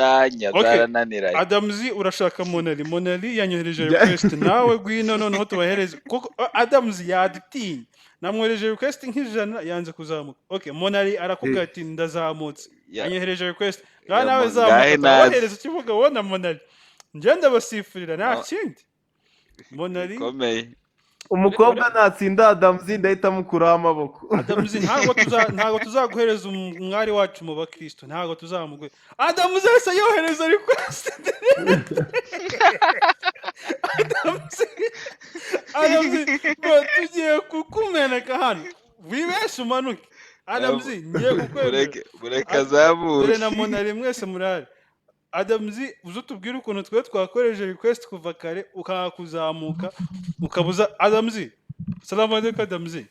Okay, zarananiranye. Adamzi urashaka Monali yanyohereje request nawe gwino noneho tubahereze kuko Adamzi yadutinya namwohereje request nk'ijana yanze kuzamuka. Okay, Monali arakubwira ati ndazamutse yanyohereje request ngaho nawe zamuka ngahe naze turabahereza ikivuga wowe na Monali njye ndabasifurira nta no kindi Monali bikomeye. umukobwa natsinda Adamzi ndahita mukuraho amaboko. Adamzi ntago tuzaguhereza umwari wacu mu bakristo ntago tuzamuguhe Adamzi wese yohereza request Adamzi bro tugiye kukumeneka hano wibeshe umanuke Adamzi ngiye kukwemera mureke azamure. dore na Monali mwese murari Adamzi uzutubwira ukuntu twe twakoreje request kuva kare ukanga kuzamuka ukabuza Adamzi. Salamu alaikum Adamzi.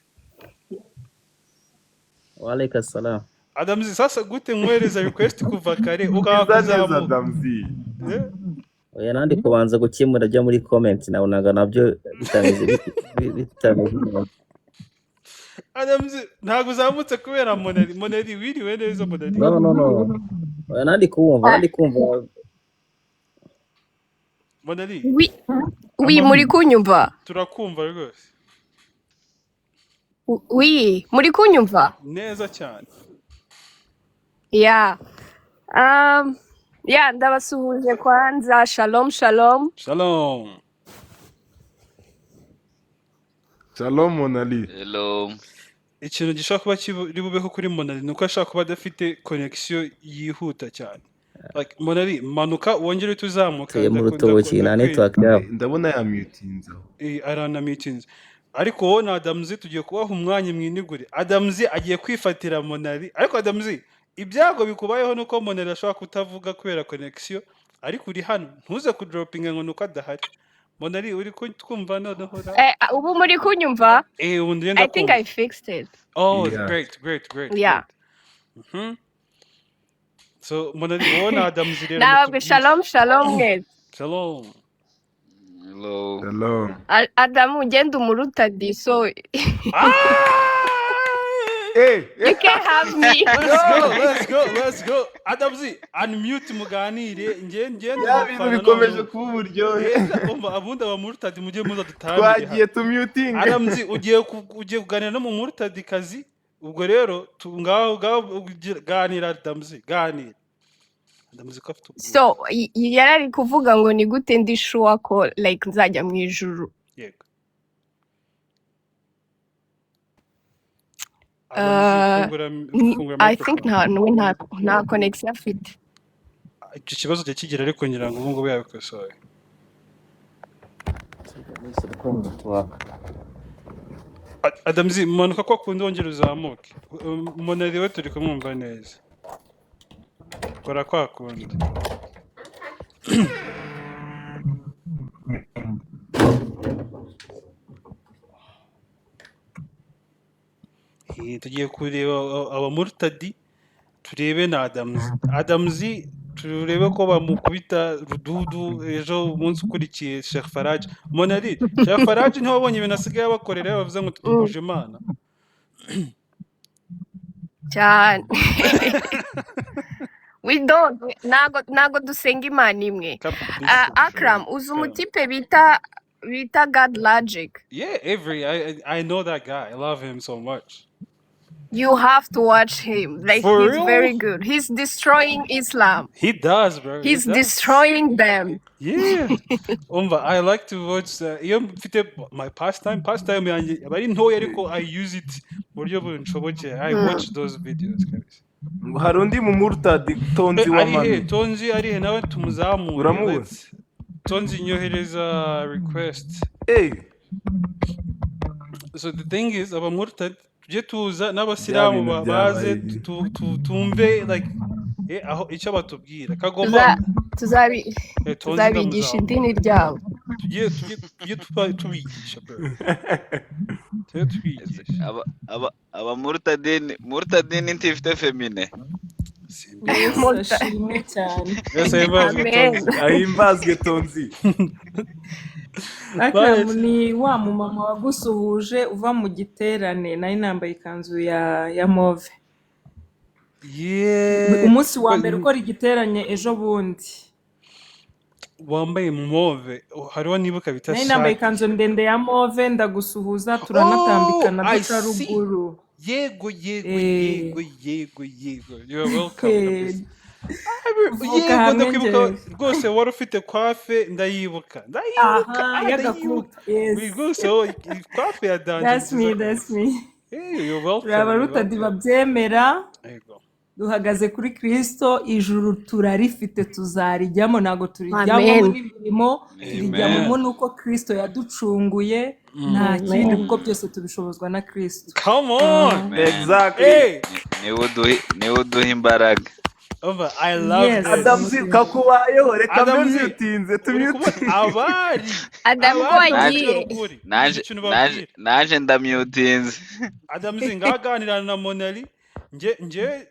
Wa alaikum salam. Adamzi sasa gute mwereza request kuva kare ukanga kuzamuka Adamzi. Oya nandi kubanza gukemura byo muri comment nabonaga nabyo bitameze. Adamzi ntago uzamutse kubera Monali wiriwe neza Monali. No. Oya nandi kumva Monali. Oui, muri kunyumva. Turakumva rwose. Oui, muri kunyumva. Neza cyane. Yeah. Yeah, ndabasuhuje kwanza. Shalom. Shalom. Shalom Monali. Hello. Ikintu gishaka kuba kiri bubeho kuri Monali nuko ashaka kuba adafite connection yihuta cyane. Like Monali manuka wongere tuzamuka mu rutoki na network yabo. Ndabona ya mutinze. Arana meetings. Ariko wowe na Adamzi tugiye kubaha umwanya mwinigure. Adamzi agiye kwifatira Monali. Ariko Adamzi ibyago bikubayeho nuko Monali ashobora kutavuga kubera connection. Ariko uri hano ntuze kudropinga ngo nuko adahari. Monali uri twumva noneho. Ubu muri kunyumva? Ubu ndenda I think I fixed it. Oh, yeah. Great. Yeah. So Monali wowe na Adamzi rero. Nabwe shalom mwese. Shalom. Hello. Adamu ngenda umuruta di so. Hey, you can't have me. Let's go. Adamzi unmute muganire ngende ya bintu bikomeje kuba uburyohe. Abundi abamurutadi mujye muza dutangire. Twagiye tumuting. Adamzi ugiye kuganira no mu murutadi kazi ubwo rero ngaho ganira Adamzi ganira. Adamzi ko afite So yarari kuvuga ngo ni gute ndi sure ko like nzajya mu ijuru. Yego. I think nta connection afite. Icyo kibazo cyo kigira ariko ngira ngo ubu ngubu yabikosoye. Adamzi manuka ko akunda wongera uzamuke. Monali we turi kumwumva neza. Kora kwa kundi. Tugiye kureba abamurtadi turebe na Adamzi turebe ko bamukubita rududu ejo umunsi ukurikiye Sheikh Faraj. Monali Sheikh Faraj niho wabonye ibintu asigaye abakorera bavuze ngo tutuje Imana cyane. We don't nago dusenga Imana imwe. Akram uzi umutipe bita God Logic. Yeah, I know that guy. I love him so much. You have to watch him. Like For he's real? very good. He's destroying Islam. He does, bro. He's destroying them. Yeah. I like to watch my pastime yanjye bari ntoya ariko I use it buryo bunshoboke. I watch those videos guys. Hari undi mu murtadi Tonzi w'amano. Tonzi ari nawe tumuzamura. Uramuwe? Tonzi nyohereza request. Hey. So the thing is abamurtad tujye tuza n'abasilamu baze tumve like aho icyo batubwira kagomba tuzabigisha idini ryabo. Tujye tubigisha bro. Murtadini ntifite femine. Ashimwe cyane. Ahimbazwe Tonzi. Akram ni wa mumama wagusuhuje uva mu giterane nari nambaye ikanzu ya move. Yeah. umunsi wa mbere ukora igiteranye ejo bundi wambaye move hariho nibuka bita nari nambaye shati. ikanzu ndende ya move ndagusuhuza turanatambikana I duca see. ruguru Yego. Eh, You're welcome kabisa. tuvuka Yego hamwe ndakwibuka njyewe rwose wari ufite kwafe ndayibuka aha ndayibuka. y'agakuta yes Rwose kwafe ya danje that's nziza me that's kabisa. me You're welcome. turi abarutadi babyemera Yego. duhagaze kuri Kristo ijuru turarifite tuzarijyamo ntabwo turijyamo Amen. n'imirimo turijyamo nuko Kristo yaducunguye nta kindi kuko byose tubishobozwa na Kristo Come on. Amen. Exactly. Hey. niwe uduha imbaraga. Over, I love Yes. this. Adamzi kakubayeho reka Adamzi, mbe myutinze uri tumyutinze. kubona abari Adamu ko abari wagiye n'abagore, naje ikintu babwira. naje ndamyutinze. Adamzi ngaganira na Monali nje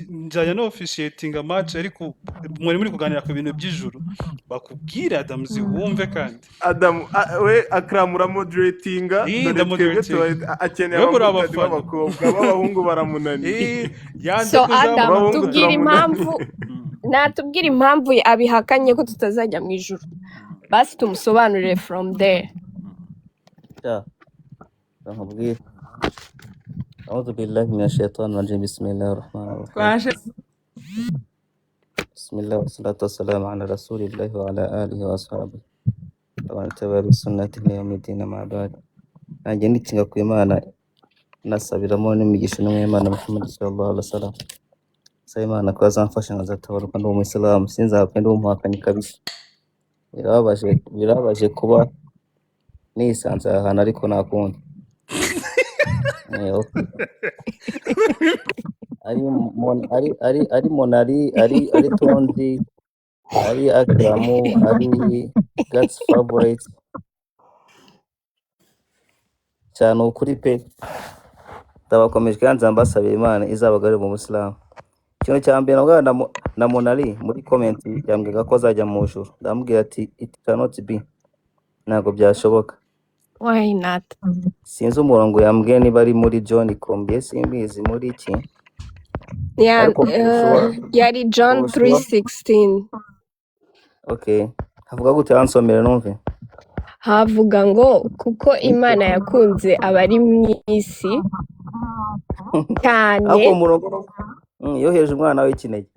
nzajya no officiating match ariko muri kuganira ku bintu by'ijuru bakubwira Adamzi wumve kandi Adamu we akramura moderatinga Ii, dore twebwe ndamoderatinga. akeneye We muri abamotari abafana. b'abakobwa b'abahungu baramunaniye. yanze so kuza Adamu abahungu tubwire turamunaniye. impamvu natubwire impamvu abihakanye ko tutazajya mu ijuru basi tumusobanurire from there Ja. Nkubwire. أعوذ بالله من الشيطان الرجيم بسم الله الرحمن الرحيم twaje بسم الله والصلاة والسلام على رسول الله وعلى آله وأصحابه ومن تبع بسنته إلى يوم الدين مع بعد nanjye nditinga ku Imana nasabiramo n'imigisha n'Imana Muhammad sallallahu alaihi wasallam saba Imana ko azamfasha nkazatabaruka ndi umuyisilamu sinzapfe ndi umuhakanyi kabisa birabaje kuba nisanze aha hantu ariko nakundi okay. ari Monali ari Tonzi ari Akramu ari God's favorite cyane ukuri pe ndabakomeje kandi mbasabira Imana izabagarure mu Muslimu. Ikintu cya mbere nabwo na Monali muri comment yambwira ko azajya mu ijuru ndamubwira ati it cannot be ntabwo byashoboka. why not Sinzi umurongo yambwiye niba ari muri John Kombe simbizi muri iki yeah, ariko ushobora yari John 3:16 okay havuga gute ansomere numve havuga ngo kuko Imana yakunze abari mu isi cyane ako umurongo yoheje umwana w'ikinege.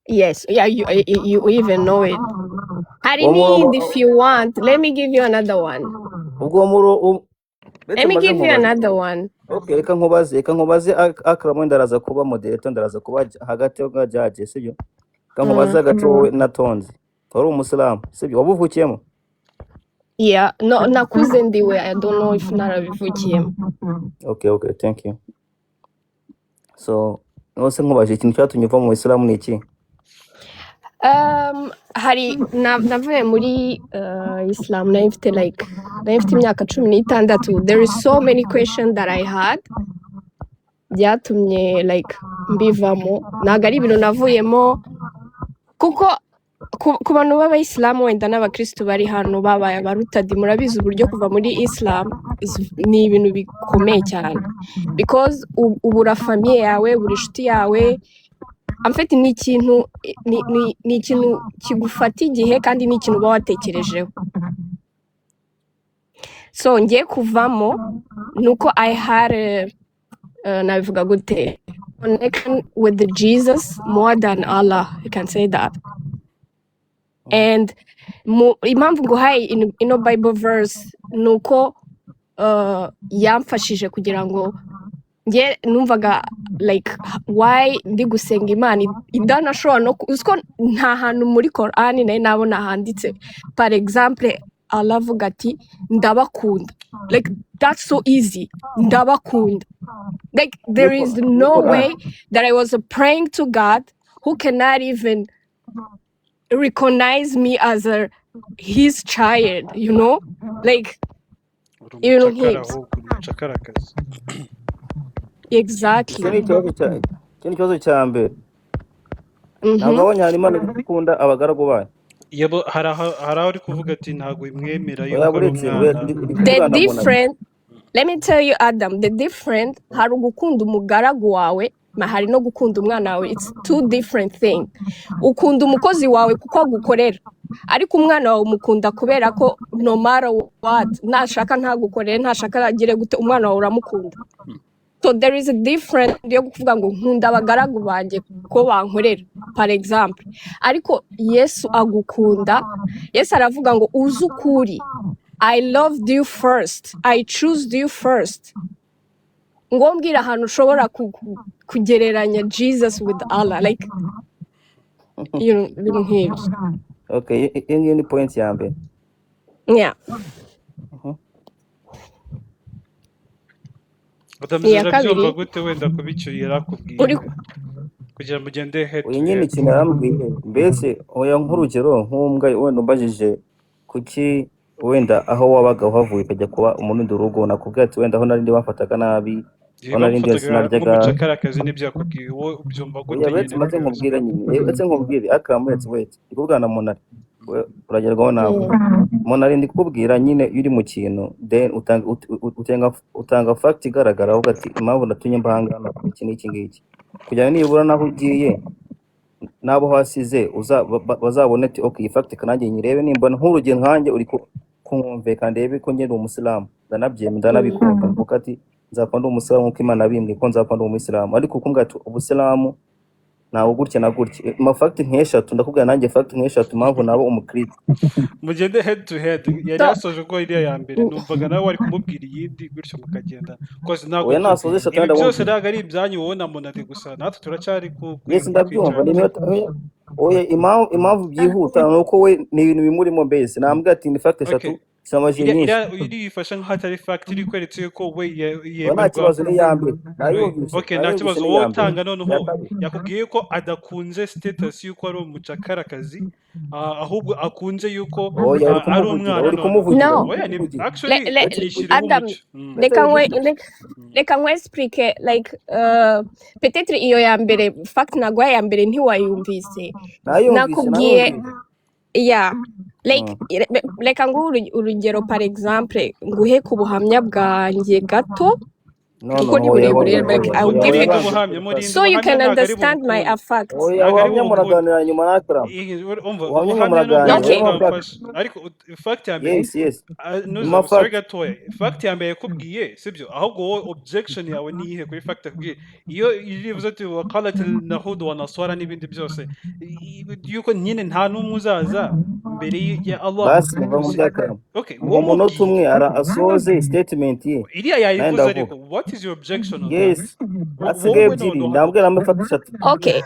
yes yeah you even know it hari Uwo need if you want let me give you another one ubwo let me give you another one okay reka nkubaze Akramu ndaraza kuba moderator ndaraza kuba hagati yo gajaje sibyo nkubaze gato na Tonzi tori umusalamu sibyo wabuvukiyemo yeah no nakuze ndiwe I don't know if narabivukiyemo okay thank you so nose nkubaje ikintu cyatumye uva mu Islam ni iki hari navuye muri Islam nari mfite imyaka 16 there is so many questions that I had byatumye mbivamo ntabwo ari ibintu navuyemo kuko ku bantu b'abayisilamu wenda n'abakristo bari hano babaye abarutadi murabizi uburyo kuva muri Islam ni ibintu bikomeye cyane because ubura famiye yawe buri inshuti yawe amfite ni ikintu kigufata igihe kandi ni ikintu uba watekerejeho so ngiye kuvamo nuko I had nabivuga gute connection with the Jesus more than Allah you can say that and impamvu nguhaye ino Bible verse nuko yamfashije kugira ngo nge numvaga why ndi gusenga Imana idanashobora no uziko nta hantu muri Quran nayo nabona handitse par exemple Allah avuga ati ndabakunda that's so easy ndabakunda there is no way that I was praying to God who cannot even recognize me as his child you know ibintu nk'ibyo exactly ikibazo cya mbere ntabwo abonye hari Imana ikunda abagaragu bayo yabo hari aho uri kuvuga ati ntabwo imwemera yuko ari umwana the different let me tell you Adam the different hari ugukunda umugaragu wawe hari no gukunda umwana wawe, it's two different thing. Ukunda umukozi wawe kuko agukorera, ariko umwana wawe umukunda kubera ko no matter what, nashaka ntagukorere, ntashaka agire gute, umwana wawe uramukunda. So there is a difference yo kuvuga ngo nkunda abagaragu banjye ko bankorera par exemple, ariko Yesu agukunda. Yesu aravuga ngo uzi ukuri, I loved you first, I chose you first. Ngo mbwira ahantu ushobora kugereranya Jesus with Allah, like ibintu nk'ibyo. Okay, iyo ni point ya mbere. Yeah. Adamuzi urabyumva gute wenda kubicyo yarakubwiye kugira ngo ugende head to Uyu nyine ikintu yarambwiye, mbese oya nk'urugero nk'umbwa wenda umbajije kuki wenda aho wabaga uhavuye ukajya kuba umuntu urugo, nakubwira ati wenda aho narindi bafataga nabi, aho narindi sinaryaga umucakarazi n'ibyo yakubwiye, wowe ubyumva gute? Yabetse maze nkubwira nyine, yabetse nkubwire akamuhetse wetse ikubwana Monari uragerwaho nawe. Monari ndi kukubwira nyine iyo uri mu kintu then utanga fact igaragara aho ati impamvu natunye mbahangana ku iki n'iki ngiki, kugira nibura naho ugiye nabo hasize bazabone ati okay iyi fact kanange nyirebe, nimbona nk'urugero nkanjye uri kumwumve kandi ndebe ko ngende umusilamu ndanabyemera ndanabikunda kuko ati nzakunda umusilamu uko Imana bimbwiye ko nzakunda umusilamu, ariko kumbwa ati ubusilamu nawo gutya na gutya ma fact nk'eshatu ndakubwira nanjye fact nk'eshatu impamvu nabo umukristo. Mugende head to head. Yari yasoje ko iriya ya mbere numvaga nawe wari kumubwira iyindi gutyo mukagenda, because ntabwo oya nasozesha kandi byose ntabwo ari ibyanyu wowe na Monari gusa, natwe turacyari ku yes ndabyumva oya impamvu byihuta nuko we ni ibintu bimurimo base nambwa ati ni fact eshatu samaje nyinshi iri ifasha nk'atari fact iri kweretse ko we nta kibazo ni yambere nayumvise. Okay, nta kibazo wowe utanga noneho yakubwiye ko adakunze status yuko ari umucakarakazi, ahubwo akunze yuko ari umwana. No, actually Adam, reka nkwe explique like peut-être iyo ya mbere fact nagwa ya mbere ntiwayumvise, nakubwiye yeah like reka nguhe urugero par exemple nguhe ku buhamya bwanjye gato kuko ni burebure, like I will give you so you can understand my fact. Oya muraganira nyuma nakora ariko fact ya mbere sorry gatoya, fact ya mbere yakubwiye sibyo, ahubwo wowe objection yawe ni ihe kuri fact yakubwiye iyo irivuze ati waqalat al-nahud wa nasara n'ibindi byose yuko nyine nta n'umwe uzaza mbere ya Allah. basi okay umuntu umwe asoze statement ye iriya yayivuze, ariko what is your objection on yes asigaye byiri ndabwira amafatisha. Okay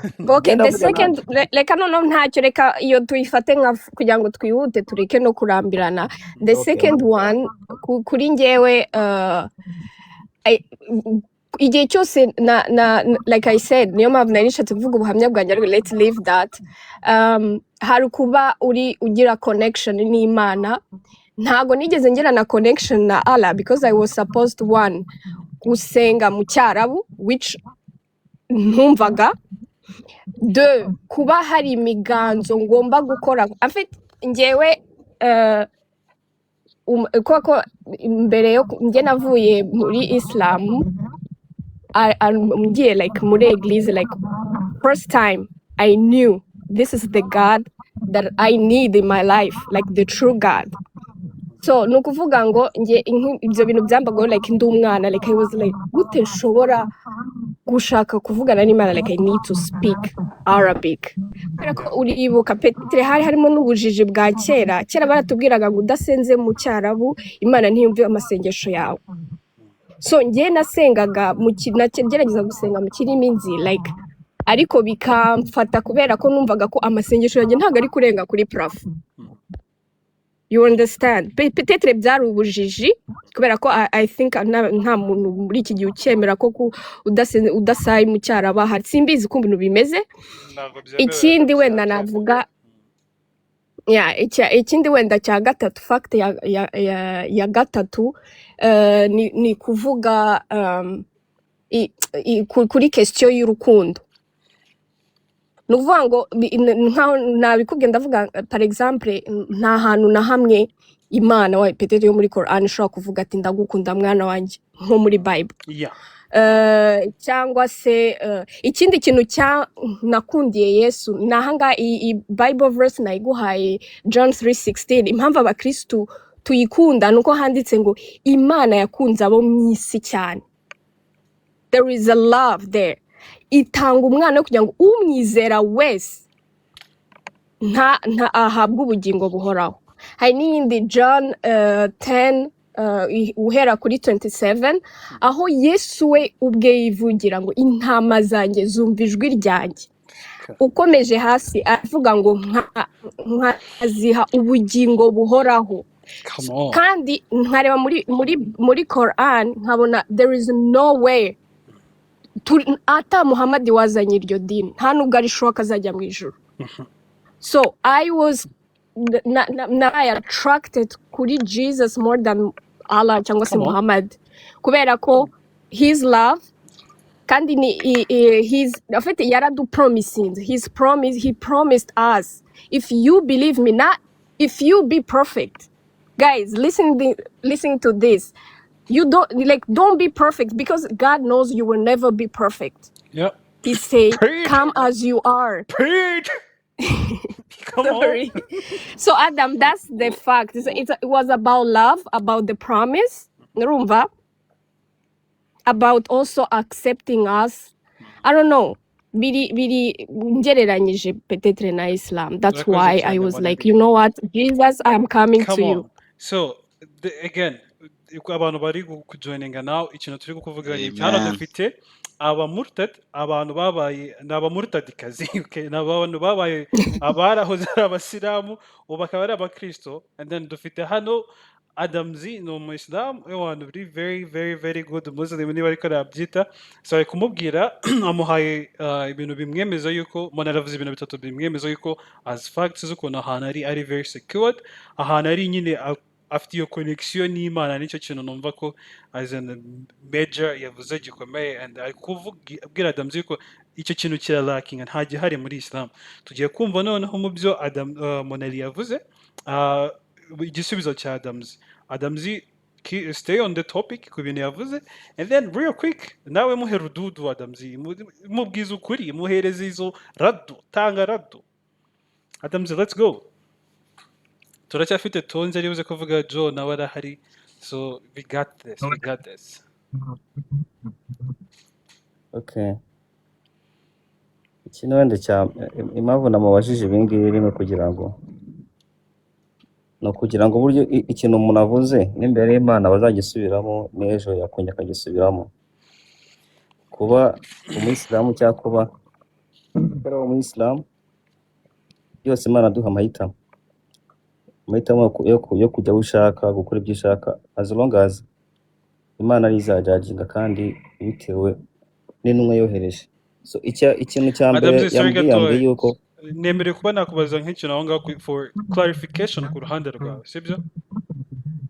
the second reka noneho ntacyo, reka iyo tuyifate nka kugira ngo twihute tureke no kurambirana. The second one kuri njyewe igihe cyose na like I said niyo mpamvu nari nishatse kuvuga ubuhamya bwanjye, ariko let's leave that. Hari kuba ugira connection n'Imana, ntago nigeze ngira na connection na Allah because I was supposed to one gusenga mu Cyarabu which ntumvaga, de kuba hari imiganzo ngomba gukora afite njyewe koko mbere yo njye navuye muri Islam ngiye like muri eglise, like first time I knew this is the God that I need in my life, like the true God. So nukuvuga ngo nge ibyo bintu byambago like ndi umwana, like I was like gute nshobora gushaka kuvugana n'Imana, like I need to speak Arabic. Ariko uribuka Petre hari harimo n'ubujiji bwa kera baratubwiraga ngo udasenze mu Cyarabu Imana ntiyumve amasengesho yawe. So nge nasengaga nagerageza gusenga mu kirimi nzi like, ariko bikamfata kubera ko numvaga ko amasengesho yanjye ntago ari kurenga kuri plafond. You understand? Peut-être byari ubujiji kubera ko I think nta muntu muri iki gihe ukemera ko udasaye mu Cyaraba hari, simbizi ko ibintu bimeze. Ikindi wenda navuga ikindi wenda cya gatatu, fact ya gatatu ni kuvuga kuri question y'urukundo. Nuvuga ngo nabikubwiye ndavuga par exemple nta hantu na hamwe Imana wa peut-être yo muri Quran ishobora kuvuga ati ndagukunda mwana wanjye nko muri Bible. cyangwa se ikindi kintu nakundiye Yesu ni ahangaha iyi Bible verse nayiguhaye John 3:16. Impamvu abakristu tuyikunda nuko handitse ngo Imana yakunze abo mu isi cyane. There is a love there. Itanga umwana kugira ngo umwizera wese nta ahabwe ubugingo buhoraho. Hari n'iyindi John 10 uhera kuri 27 aho Yesu we ubwe yivugira ngo intama zanjye zumva ijwi ryanjye. Ukomeje hasi avuga ngo nkaziha ubugingo buhoraho. Kandi nkareba muri Quran nkabona there is no way ata Muhammad wazanye iryo dini nta nubwo ari shoka azajya mu ijuru. So I was attracted kuri Jesus more than Allah cyangwa se Muhammad kubera ko his love kandi his afite yaradupromising he promised us if you believe me, not if you be perfect. Guys, listen to this. You don't be perfect because God knows you will never be perfect. Yeah. He said, come as you are. Sorry. So Adam, that's the fact. It was about love, about the promise, about also accepting us. I don't know. Biri ngereranyije peut-être na Islam. That's why I was like, you know what, Jesus, I'm coming to you. So again, abantu bari kujoininga now ikintu turi kuvuga ni cyane dufite abamurtad, abantu babaye n'abamurtadikazi, okay, n'abantu babaye abarahoze ari abasilamu ubakaba ari abakristo, and then dufite hano Adamzi no Muslim abantu bari very very very good Muslim niba ariko arabyita. So ari kumubwira amuhaye ibintu bimwemeza yuko monaravuze ibintu bitatu bimwemeza yuko as facts z'ukuntu ahantu ari very secured, ahantu ari nyine afite iyo connection n'Imana. Nicyo kintu numva ko as an major yavuze gikomeye, and ari kubwira Adamzi yuko icyo kintu kira lacking nta gihari muri Islam. Tugiye kumva noneho mu byo Monali yavuze igisubizo cya Adamzi stay on the topic ku bintu yavuze, and then real quick nawe muhe rududu Adamzi, mubwiza ukuri, muhereze izo radu, tanga radu. Adamzi, let's go. Turacyafite tonze ari buze kuvuga Joe nawe arahari, so we got this. Okay, ikintu wenda impamvu namubajije ibingibi ni kugira ngo uburyo ikintu umuntu avuze n'imbere y'Imana bazagisubiramo n'ejo yakongera akagisubiramo. Kuba umuyisilamu cyangwa kuba umuyisilamu yose Imana aduha amahitamo yo kujya ushaka gukora ibyo ushaka, as long as Imana ari izajajinga kandi bitewe n'intumwa yohereje. So ikintu cya mbere yambwiye yuko nemerewe kuba nakubaza nk'ikintu aho ngaho for clarification ku ruhande rwawe, sibyo?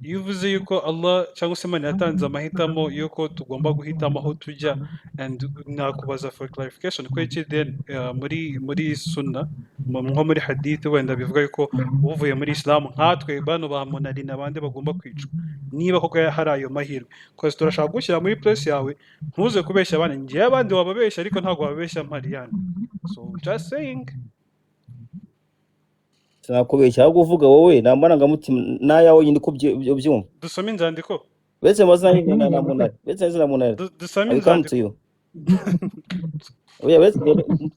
Iyo uvuze yuko Allah cyangwa se Imana yatanze amahitamo yuko tugomba guhitamo aho tujya, and nakubaza for clarification ko iki then muri sunna nko muri hadith wenda bivuga yuko uvuye muri Islam nkatwe bano ba Monali n'abandi bagomba kwicwa niba koko hari ayo mahirwe, because turashaka gushyira muri place yawe ntuze kubeshya abana, ngiye abandi wababeshya ariko ntabwo wababeshya Mariana. So just saying. Sinakubeshya ahubwo uvuga wowe nta marangamutima n'ayawe nyine ko byumva. Dusome inzandiko. Betse mazina na Monali. Betse zina Monali. Dusome inzandiko. Oya betse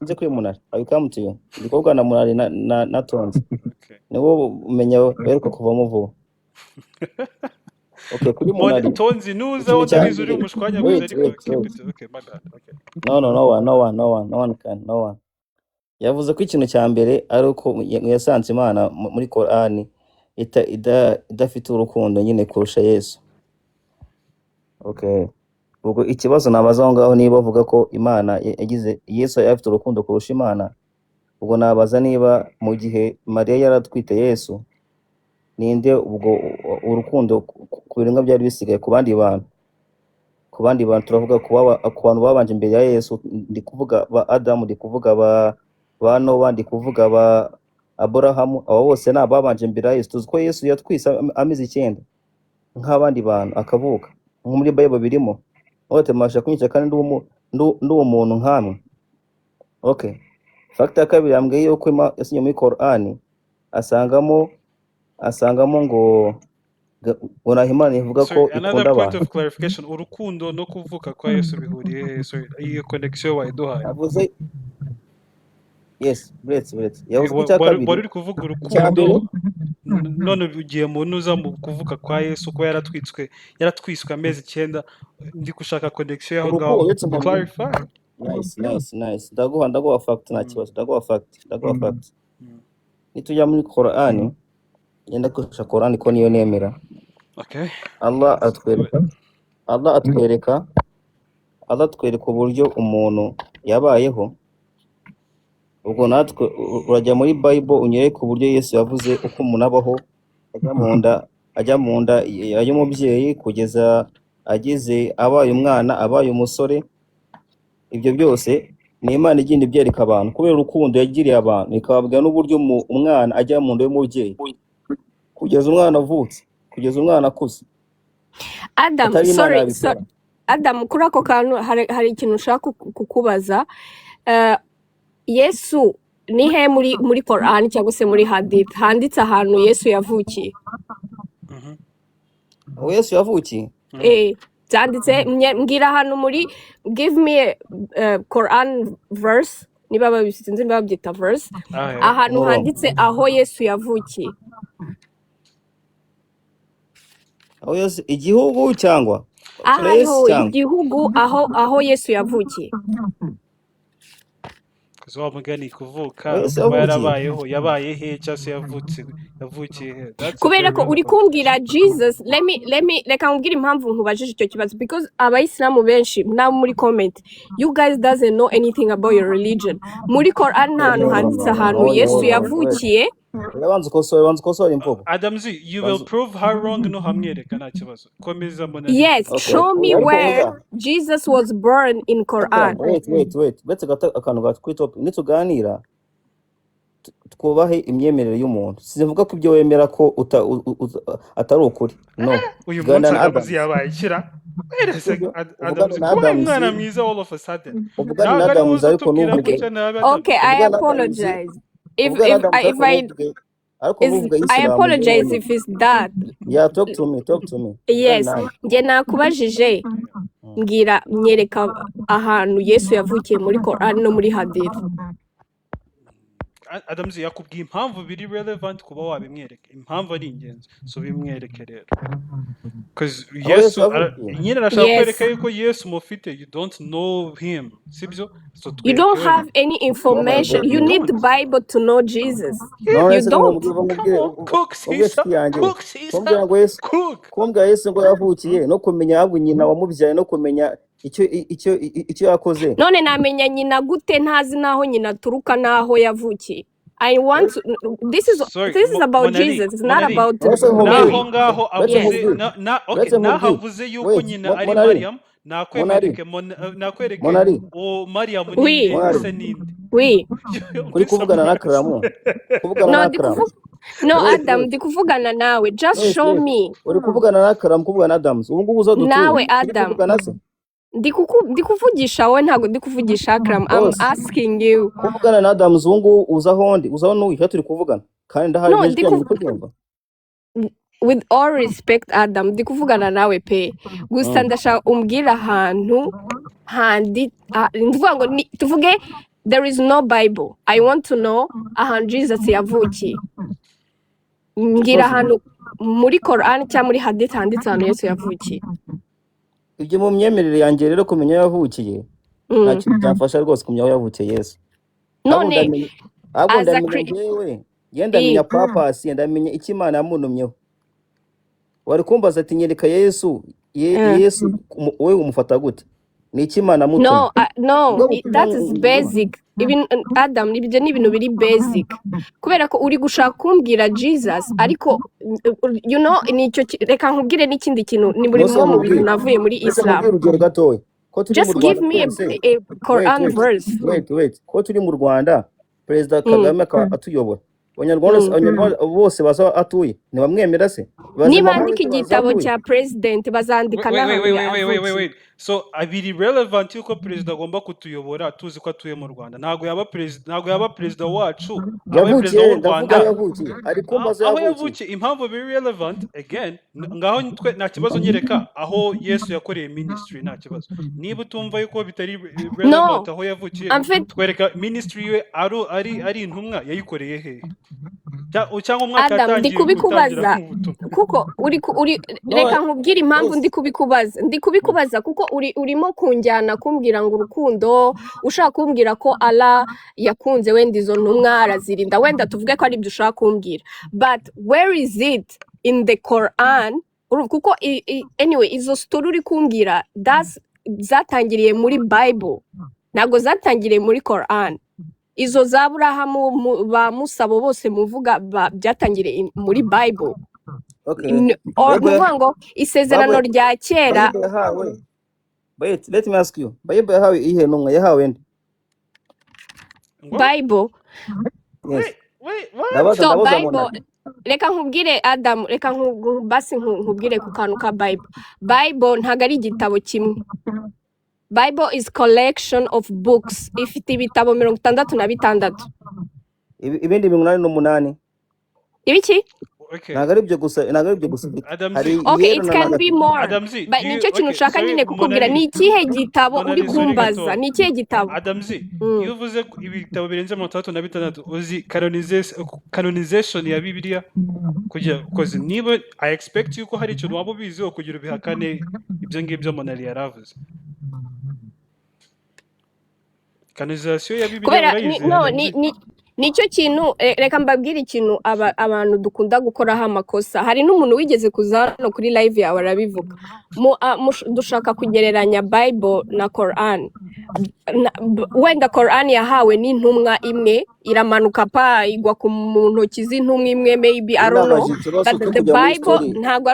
nze kuri Monali. I will come to you. Ndikobwa na Monali na Tonzi. Okay. Niwo umenya beruka kuvamo vuba. Okay, kuri Monali. Tonzi nuza utabizi uri umushwanya gusa ariko okay, my bad. Okay. No one. Yavuze ko ikintu cya mbere ari uko yasanze Imana muri Quran idafite urukundo nyine kurusha Yesu. Okay, ubwo ikibazo nabaza aho ngaho niba bavuga ko Imana yagize Yesu afite urukundo kurusha Imana, ubwo nabaza niba mu gihe Mariya yaratwite Yesu ninde ubwo urukundo ku birenga byari bisigaye ku bandi bantu. Ku bandi bantu turavuga ku bantu babanje imbere ya Yesu, ndi kuvuga ba Adamu, ndi kuvuga ba Nowa, ndi kuvuga ba Aburahamu, abo bose ni ababanje imbere ya Yesu. Tuzi ko Yesu yatwise amezi 9 nk'abandi bantu akavuka, nko muri Bible birimo. wote mabasha kunyica kandi ndi umuntu nkamwe. Okay, fact ya kabiri yambwiye yuko yasinye muri Qur'ani asangamo ngo Imana ivuga ko Sorry, another ikunda point abantu. of clarification. Urukundo no kuvuka kwa Yesu bihuriye hehe? Sorry, iyo connection wayiduhaye. Yavuze yes, yavuze ko icya Wari kabiri uri kuvuga icya mbere urukundo none ugiye mu ntuza mu kuvuka kwa Yesu ko yaratwiswe amezi 9. Ndi gushaka connection yaho ngaho. urukundo uretse mu Clarify. nice ndaguha fact nta kibazo, ndaguha fact. Nitujya muri Qur'ani yenda kusha Qur'ani ko niyo nemera. Okay. Allah atwereka uburyo umuntu yabayeho. Ubwo natwe urajya muri Bible unyereka uburyo Yesu yavuze uko umuntu abaho, ajya mu nda y'umubyeyi kugeza agize abaye umwana, abaye umusore. Ibyo byose ni Imana igenda ibyereka abantu kubera urukundo yagiriye abantu, ikababwira n'uburyo umwana ajya mu nda y'umubyeyi kugeza umwana avutse, kugeza umwana akuze. Adam, Atari Imana sorry, yabikora. Adam, kuri ako kantu hari ikintu ushaka kukubaza. Yesu ni he muri Quran cyangwa se muri Hadith handitse ahantu Yesu yavukiye? Aho Yesu yavukiye Byanditse mbwira ahantu muri, give me a Quran verse, niba babisinze niba babyita verse, ahantu handitse aho Yesu yavukiye. aho Yesu igihugu cyangwa Aho igihugu aho Yesu yavukiye. Wa mugani kuvuka kuba yarabayeho yabaye he cyangwa se yavukiye he? Kubera ko uri kumbwira Jesus, reka nkubwire impamvu nkubajije icyo kibazo, because abayisilamu benshi na muri comment, you guys doesn't know anything about your religion. Muri Quran nta hantu handitse ahantu Yesu yavukiye. Banza ukosora imvugo. Adamzi, you will prove her wrong no hamwereka nta kibazo. Komeza mbona. Yes, show me where Jesus was born in Quran. Wait. Betse akantu gatwitop nituganira twubahe imyemerere y'umuntu. Sivuga ko ibyo wemera ko atari ukuri. No. Uyu munsi Adamzi yabaye kira. Wait a second. Adamzi, kuba umwana mwiza all of a sudden. Uvugana na Adamzi ariko nuvuge. Okay, I apologize. If I apologize if it's that. Yeah, talk to me. Yes, nge nakubajije mbwira nyereka ahantu Yesu yavukiye muri Quran no muri Hadith. Adamzi yakubwiye impamvu biri relevant kuba wabimwereka. Impamvu ari ingenzi. So bimwereke rero. Because Yesu nyine arashaka kwereka yuko Yesu mufite, you don't know him. Sibyo? So you don't have any information. You need the Bible to know Jesus. You don't. Kumbwa Yesu ngo yavukiye no kumenya ahubwo nyina wamubyaye no kumenya icyo yakoze. None namenya nyina gute ntazi naho nyina turuka naho yavukiye? I want to, this is about Jesus. It's not about naho ngaho avuze nahavuze yuko nyina ari Mariam. Nakwereke o Mariam ni se ninde? Oui. Kuri kuvugana na Karamu. No, Adam, ndi kuvugana nawe. Just show me. Uri kuvugana na Karamu, kuvugana na Adams. Ubu ngubu uzadutuye. Nawe Adam. Ndi kuvugisha wowe, ntago ndi kuvugisha Akram. I'm asking you. Kuvugana na Adams ubu ngubu uzaho n'uyu turi kuvugana. Kandi ndahari with all respect Adam, ndi kuvugana nawe pe. Gusa ndashaka umbwira ahantu ndivuga ngo tuvuge there is no Bible. I want to know ahantu Jesus yavukiye. Mbwira ahantu muri Quran cyangwa muri Hadith handitse ahantu Yesu yavukiye. Ibyo mu myemerere yanjye rero kumenya yavukiye nta kintu cyafasha rwose kumenya aho yavukiye Yesu. None ndamenya purpose, ndamenya icyo Imana yamuntumyeho. Wari kumbaza ati nyereka Yesu wowe umufata gute? Ni iki Imana yamutumye? No, that is basic. Even Adam, ibyo ni ibintu biri basic. Kubera ko uri gushaka kumbwira Jesus, ariko you know nicyo reka nkubwire n'ikindi kintu ni buri mu bintu navuye muri Islam. Just give me a Quran verse. Wait. Ko turi mu Rwanda, Perezida Kagame atuyobora. Abanyarwanda bose baza atuye ntibamwemera se? Niba andika igitabo cya president bazandika naho. Wait. so abiri relevant yuko perezida agomba kutuyobora tuzi ko atuye mu Rwanda. Ntabwo yaba perezida wacu abaye perezida yavukiye w'u ndavuga Rwanda yavukiye ari kumbaza aho yavukiye yavukiye. Impamvu biri relevant again, ngaho twe nta kibazo nyereka aho Yesu yakoreye ministry, nta kibazo. Niba utumva yuko bitari relevant no aho yavukiye, en fait twereka ministry ye ari intumwa yayikoreye hehe, cyangwa umwaka Adam ndi yatangiye kubikubaza gutangira nk'ubutumwa. kuko reka nkubwire impamvu ndi kubikubaza kuko urimo kunjyana kumbwira ngo urukundo ushaka kumbwira ko Allah yakunze wenda izo ntumwa arazirinda, wenda tuvuge ko ari ibyo ushaka kumbwira, but where is it in the Quran? Kuko anyway izo story uri kumbwira zatangiriye muri Bible, ntabwo zatangiriye muri Quran. Izo za Aburahamu ba Musabo bose muvuga byatangiriye muri Bible. okay Nuvuga ngo isezerano rya kera. Bible yahawe wait let me ask you Bible yahawe ihe ntumwa yahawe nde Bible yes What? so ndabaza Bible monaki reka nkubwire Adam, reka basi nkubwire ku kantu ka Bible ntabwo ari igitabo kimwe. Bible is collection of books, ifite ibitabo 66. ibindi 88 Ibiki? Okay. ntabwo ari byo gusa Adam Z. hari Okay, yera it na can be negative more. Adam Z, But do you, nicyo kintu okay, nshaka sorry, nyine kukubwira, Mona ni Lisa. ikihe gitabo Mona uri Lisa uri kumbaza, gato. ni ikihe gitabo? Adam Z, iyo uvuze ibitabo birenze 66 uzi canonization ya Bibiliya kugira koze niba I expect yuko hari ikintu waba ubiziho kugira ubihakane ibyo ngibyo Mona Lisa yaravuze. Canonization ya Bibiliya Kubera urayizi? no Adam Z? nicyo kintu reka mbabwire ikintu abantu dukunda gukoraho amakosa. Hari n'umuntu wigeze kuza hano kuri live yawe arabivuga, dushaka kugereranya Bible na Quran. Wenda Quran yahawe n'intumwa imwe, iramanuka pa igwa ku ntoki z'intumwa imwe, maybe I don't know, but the Bible ntabwo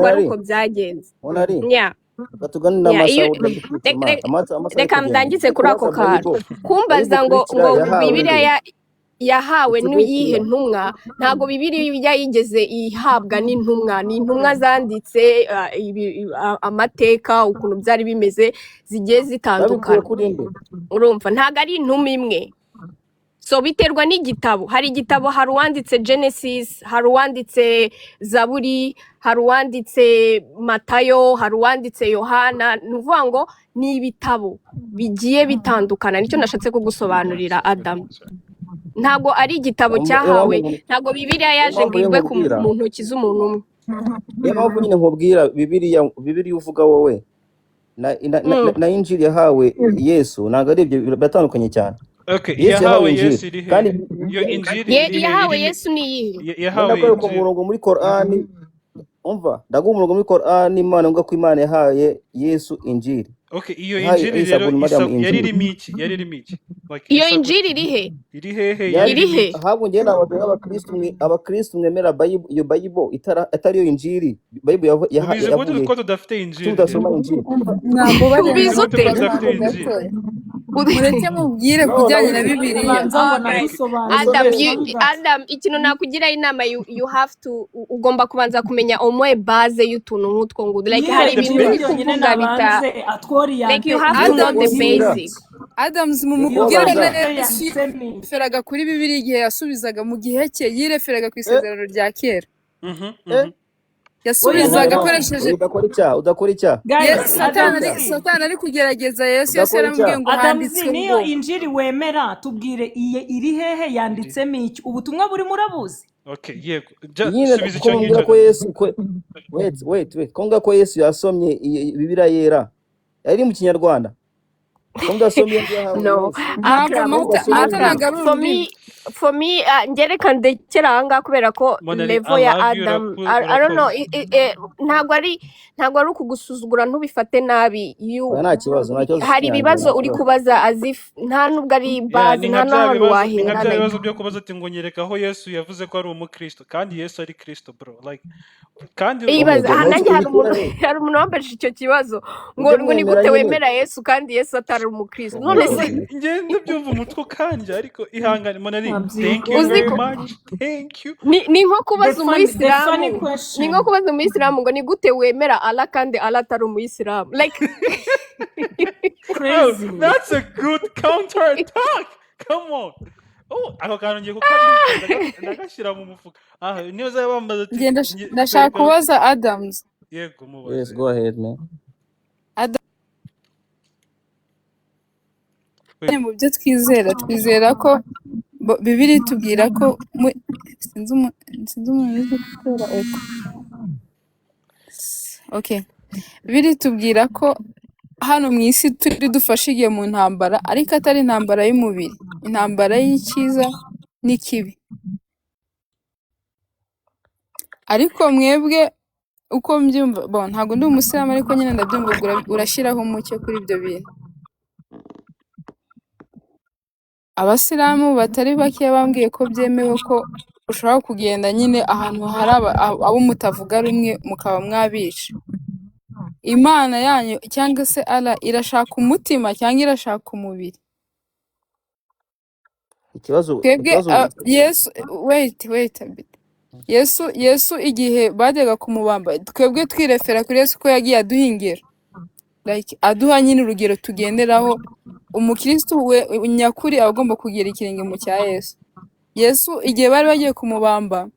ari uko byagenze. Yeah. Reka mdangize kuri ako kantu kumbaza ngo Bibiliya yahawe n'iyihe ntumwa. Ntabwo Bibiliya yigeze ihabwa n'intumwa, ni intumwa zanditse amateka ukuntu byari bimeze zigiye zitandukana, urumva ntabwo ari intumwa imwe. So biterwa n'igitabo, hari igitabo, hari uwanditse Genesis, hari uwanditse Zaburi, hari uwanditse Matayo, hari uwanditse Yohana. Nuvuga ngo ni ibitabo bigiye bitandukana, nicyo nashatse kugusobanurira Adam. Ntabwo ari igitabo cyahawe, ntabwo Bibiliya yaje ngo igwe mu ntoki z'umuntu umwe. Niyo mpamvu nyine nkubwira Bibiliya uvuga wowe na Injili yahawe Yesu ntabwo ari ibyo biratandukanye cyane. Okay, yahawe Yesu iri he? Kandi iyo Injili yahawe Yesu ni iyihe? yahawe ku murongo muri Quran, umva ndaguha umurongo muri Quran Imana ngo ko Imana yahaye Yesu Injili. Okay, iyo Injili rero yari irimo iki? Iyo Injili iri he? Ahubwo njye n'abagabo abakristo mwemera iyo Bible atari yo Injili. Bible yahaye ko tudafite Injili. Tudasoma Injili. Ubizute. Mureke mubwire kujyanye na Bibiliya. Adam, ikintu nakugira inama, you have to, ugomba kubanza kumenya omwe base y'utuntu nk'utwo ngo like hari ibintu uri kuvuga bita like you have to know the basic. Adams mumubwire ko referaga kuri Bibiliya igihe yasubizaga mu gihe cye, yireferaga ku isezerano rya kera. Yasubizaga akoresheje udakora icyaha. Satani ari kugerageza Yesu yaramubwiye ngo handitswe niyo Injili wemera, tubwire iye iri hehe, yanditsemo iki, ubutumwa buri murabuzi? Okay, yego. Subiza icyo ngicyo ko Yesu wait konga ko Yesu yasomye Bibiliya yera yari mu Kinyarwanda. Konga asomye no for me ngereka ndekera ahangaha kubera ko level ya Adam I don't know, ntabwo ari ukugusuzugura, ntubifate nabi. Hari ibibazo uri kubaza azif nta nubwo ari bazi, nta n'ahantu wahera. Nka ibibazo byo kubaza ati ngo nyereka aho Yesu yavuze ko ari umukristo kandi Yesu ari Kristo bro, like kandi nanjye hari umuntu wambajije icyo kibazo ngo ni gute wemera Yesu kandi Yesu atari umukristo. None se ngende byumva umutwe kanje, ariko ihangane Mona Lisa thank you Uzi very ko much. Thank you. ni nko The kubaza funny umuyisilamu ni nko question. kubaza umuyisilamu ngo ni gute wemera Allah kandi Allah atari umuyisilamu like Oh, Crazy. that's a good counter attack. Come on. Oh, ako kantu ngiye kukabika ndagashyira mu mufuka. Ah, niyo zaba bambaza ati Njye ndashaka kubaza Adams. yego Yes, mubaze. go ahead, man. Mu byo twizera ko Bibiliya itubwira ko sinzi umuntu uri gutera eko. Okay. Bibiliya itubwira ko hano mu isi turi dufashigiye mu ntambara ariko atari intambara y'umubiri, intambara y'icyiza n'ikibi. Ariko mwebwe uko mbyumva ntabwo ndi umusilamu ariko nyine ndabyumva urashyiraho umucyo kuri ibyo bintu. Abasilamu batari bake bambwiye ko byemewe ko ushobora kugenda nyine ahantu hari abo mutavuga rumwe mukaba mwabica. Imana yanyu cyangwa se Allah irashaka umutima cyangwa irashaka umubiri? Twebwe Yesu wait a bit. Yesu igihe bajyaga kumubamba twebwe twirefera kuri Yesu ko yagiye aduhingira like aduha nyine urugero tugenderaho. Umukristo we nyakuri agomba kugira ikirenge mu cya Yesu igihe bari bagiye kumubamba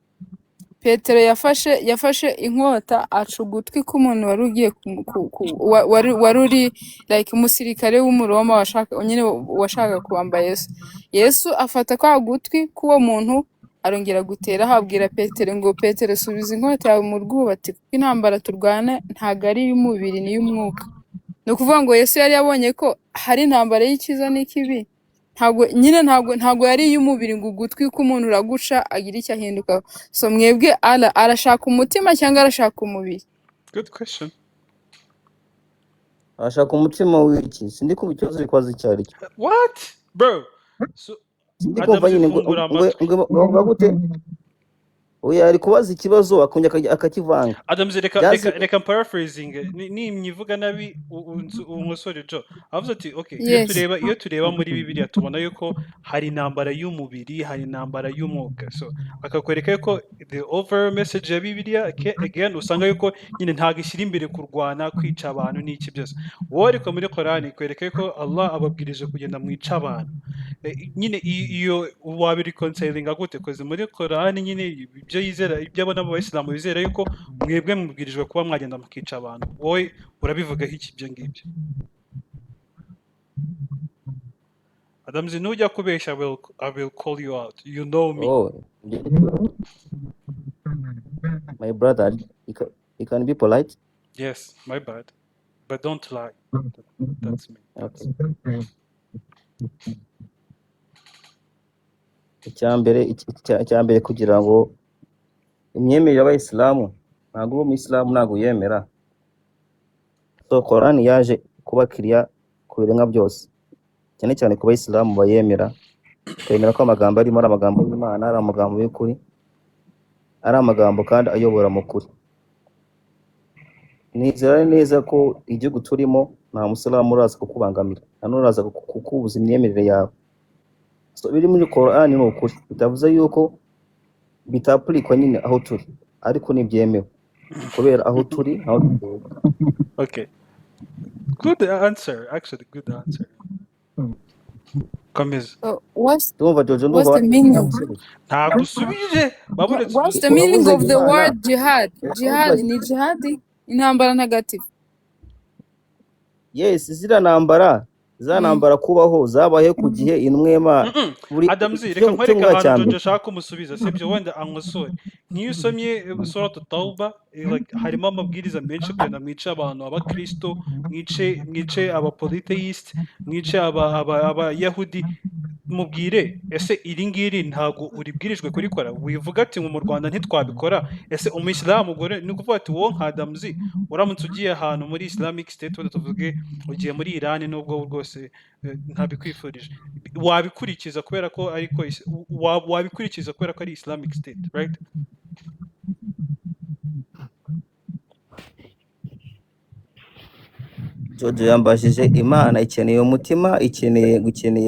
Petero yafashe inkota aca ugutwi k'umuntu wari ugiye wari uri like umusirikare w'umuroma washaka kubamba Yesu afata kwa gutwi k'uwo muntu arongera gutera habwira Petero ngo Petero subiza inkota yawe mu rwubati kuko intambara turwana ntago ari iy'umubiri ni iy'umwuka. Ni ukuvuga ngo Yesu yari yabonye ko hari intambara y'icyiza n'ikibi, ntabwo yari iy'umubiri ngo ugutwi k'umuntu uraguca agira icyo ahinduka. So mwebwe Allah arashaka umutima cyangwa arashaka umubiri? Good question. Arashaka umutima w'iki? Sindi kumva ikibazo uri icyari cyo. What? Bro. So Sindi kumva nyine ngo gute? Oya ari kubaza ikibazo akongera akakivanga. Adams reka paraphrasing ni myivuga nabi umusore Jo avuze ati okay iyo tureba muri Bibiliya tubona yuko hari intambara y'umubiri hari intambara y'umwuka. So akakwereka yuko the over message ya Bibiliya again usanga yuko nyine ntago ishyira imbere kurwana kwica abantu n'iki byose. Wowe ariko muri Qur'an kwereka yuko Allah ababwirije kugenda mwica abantu. Nyine iyo wabiriconsilinga gute koze muri Qur'an nyine ibyo yizera ibyo abona mu Bayisilamu bizera yuko mwebwe mubwirijwe kuba mwagenda mukica abantu. Wowe urabivugaho iki ibyo ngibyo? Adams nujya kubeshya I will call you out. You know me. Oh. My brother, you can be polite. Yes, my bad. But don't lie. That's me. Okay. Icyambere kugira ngo imyemerere y'Abayisilamu ntabwo uri Umuyisilamu ntabwo yemera. So Quran yaje kuba kiriya ku birenga byose cyane cyane ku Bayisilamu bayemera kwemera ko amagambo arimo ari amagambo y'Imana ari amagambo y'ukuri ari amagambo kandi ayobora mu kuri. Nizera neza ko igihugu turimo nta Musilamu uraza kukubangamira nta n'uraza kukubuza imyemerere yawe. So biri muri Quran ni ukuri bitavuze yuko bitapurikwa nyine aho turi ariko nibyemewe kubera aho turi aho turi. Okay, good answer, actually good answer. Komeza. What's the meaning of the word jihad? Jihad ni jihadi intambara ntagatifu. Yes, zira ntambara kubaho zabaye ku gihe inwema Adams reka nkwereka ahantu ndashaka kumusubiza sibyo wenda ankosore. Nk'iyo usomye Surah Tauba harimo amabwiriza menshi kwenda mwice abantu abakristo mwice abapolytheist mwice abayahudi. Mubwire ese iri ngiri ntago uribwirijwe kurikora? Wivuga ati mu Rwanda ntitwabikora. Ese Umuyisilamu gore ni kuvuga ati wowe Adams uramutse ugiye ahantu muri Islamic State wenda tuvuge ugiye muri Iran nubwo rwose ntabikwifurije wabikurikiza kubera ko ariko wabikurikiza kubera ko ari Islamic State, right? Jojo yambajije Imana ikeneye umutima ikeneye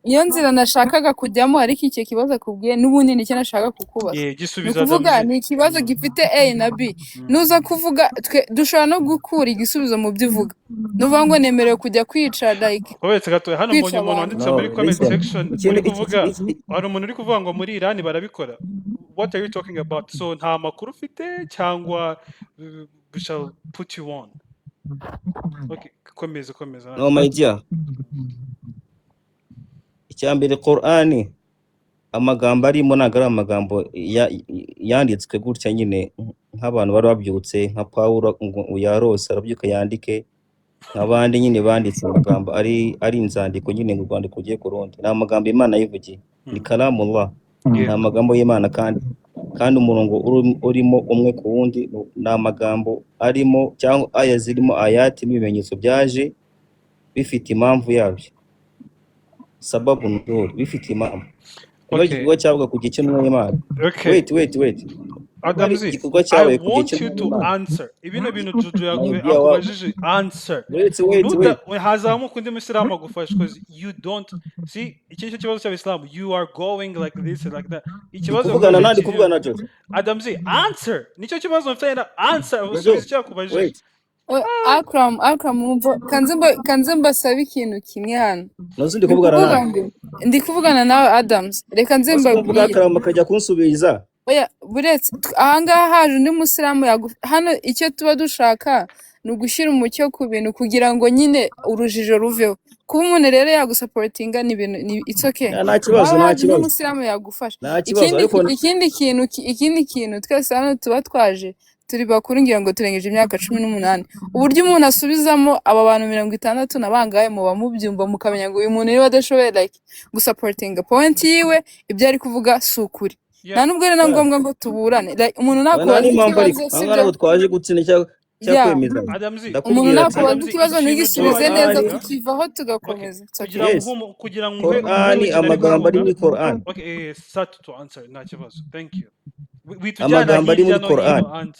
iyo nzira nashakaga kujyamo ariko icyo kibazo akubwiye n'ubundi nicyo nashaka kukubaza ni gisubiza ukuvuga Damzi. ni ikibazo gifite A na B nuza kuvuga dushobora no gukura igisubizo mu byo uvuga nuvuga ngo nemerewe kujya kwica like Kobetse gato hano mbonye kwica umuntu abantu wanditse muri comment listen. section uri kuvuga hari umuntu uri kuvuga ngo muri Iran barabikora. What are you talking about? So nta makuru ufite cyangwa we shall put you on. Okay, komeza. No my dear, icyambere Qur'ani amagambo arimo ntabwo ari amagambo yanditswe gutya nyine nk'abantu bari babyutse nka Pawulo ngo yarose arabyuka yandike nk'abandi nyine banditse amagambo ari inzandiko nyine ngo rwandiko ugiye ku rundi. Ni amagambo Imana yivugiye, ni kalamullah, ni amagambo y'Imana kandi umurongo urimo umwe ku wundi ni amagambo arimo cyangwa aya zirimo ayati n'ibimenyetso byaje bifite impamvu yabyo, sababu nuzul, bifite impamvu. Igikorwa cyavuga ku gice n'Imana. Wait. Adamzi, I want you to answer. Ibino bintu Juju yakubajije answer. Hazamuka undi Muslimu agufasha because you don't see icyo kibazo cy'Abisilamu. You are going like this and like that. Ikibazo kuvugana Jojo. Adamzi, answer. Nicyo kibazo mfite answer. Usubiza icyo yakubajije. Akram kanze mbasabe ikintu kimwe hano. Nazo ndi kuvugana nawe Adams. Reka nze mbabwire. Akram akajya kunsubiza. Oya buretse ahangaha haje undi Muslimu hano icyo tuba dushaka ni ugushyira umucyo ku bintu kugira ngo nyine urujijo ruveho. Kuba umuntu rero yagusapotinga ni ibintu it's okay. Nta kibazo. Muslimu yagufasha. Ikindi kintu twese hano tuba twaje turi bakuru ngira ngo turengeje imyaka 18. Uburyo umuntu asubizamo aba bantu 60 nabangaye mu bamubyumva mukamenya ngo uyu muntu niba adashoboye like gusapotinga point yiwe ibyo ari kuvuga sukuri. Nta nubwo ari na ngombwa ngo tuburane umuntu nakubaza ikibazo sibyo twaje gutsina cyakwemeza umuntu nakubaza ikibazo nigisubize neza tukivaho tugakomeza kugira ngo ni amagambo ari muri Quran. Okay, start to answer nta kibazo. Thank you. Amagambo ari muri Quran.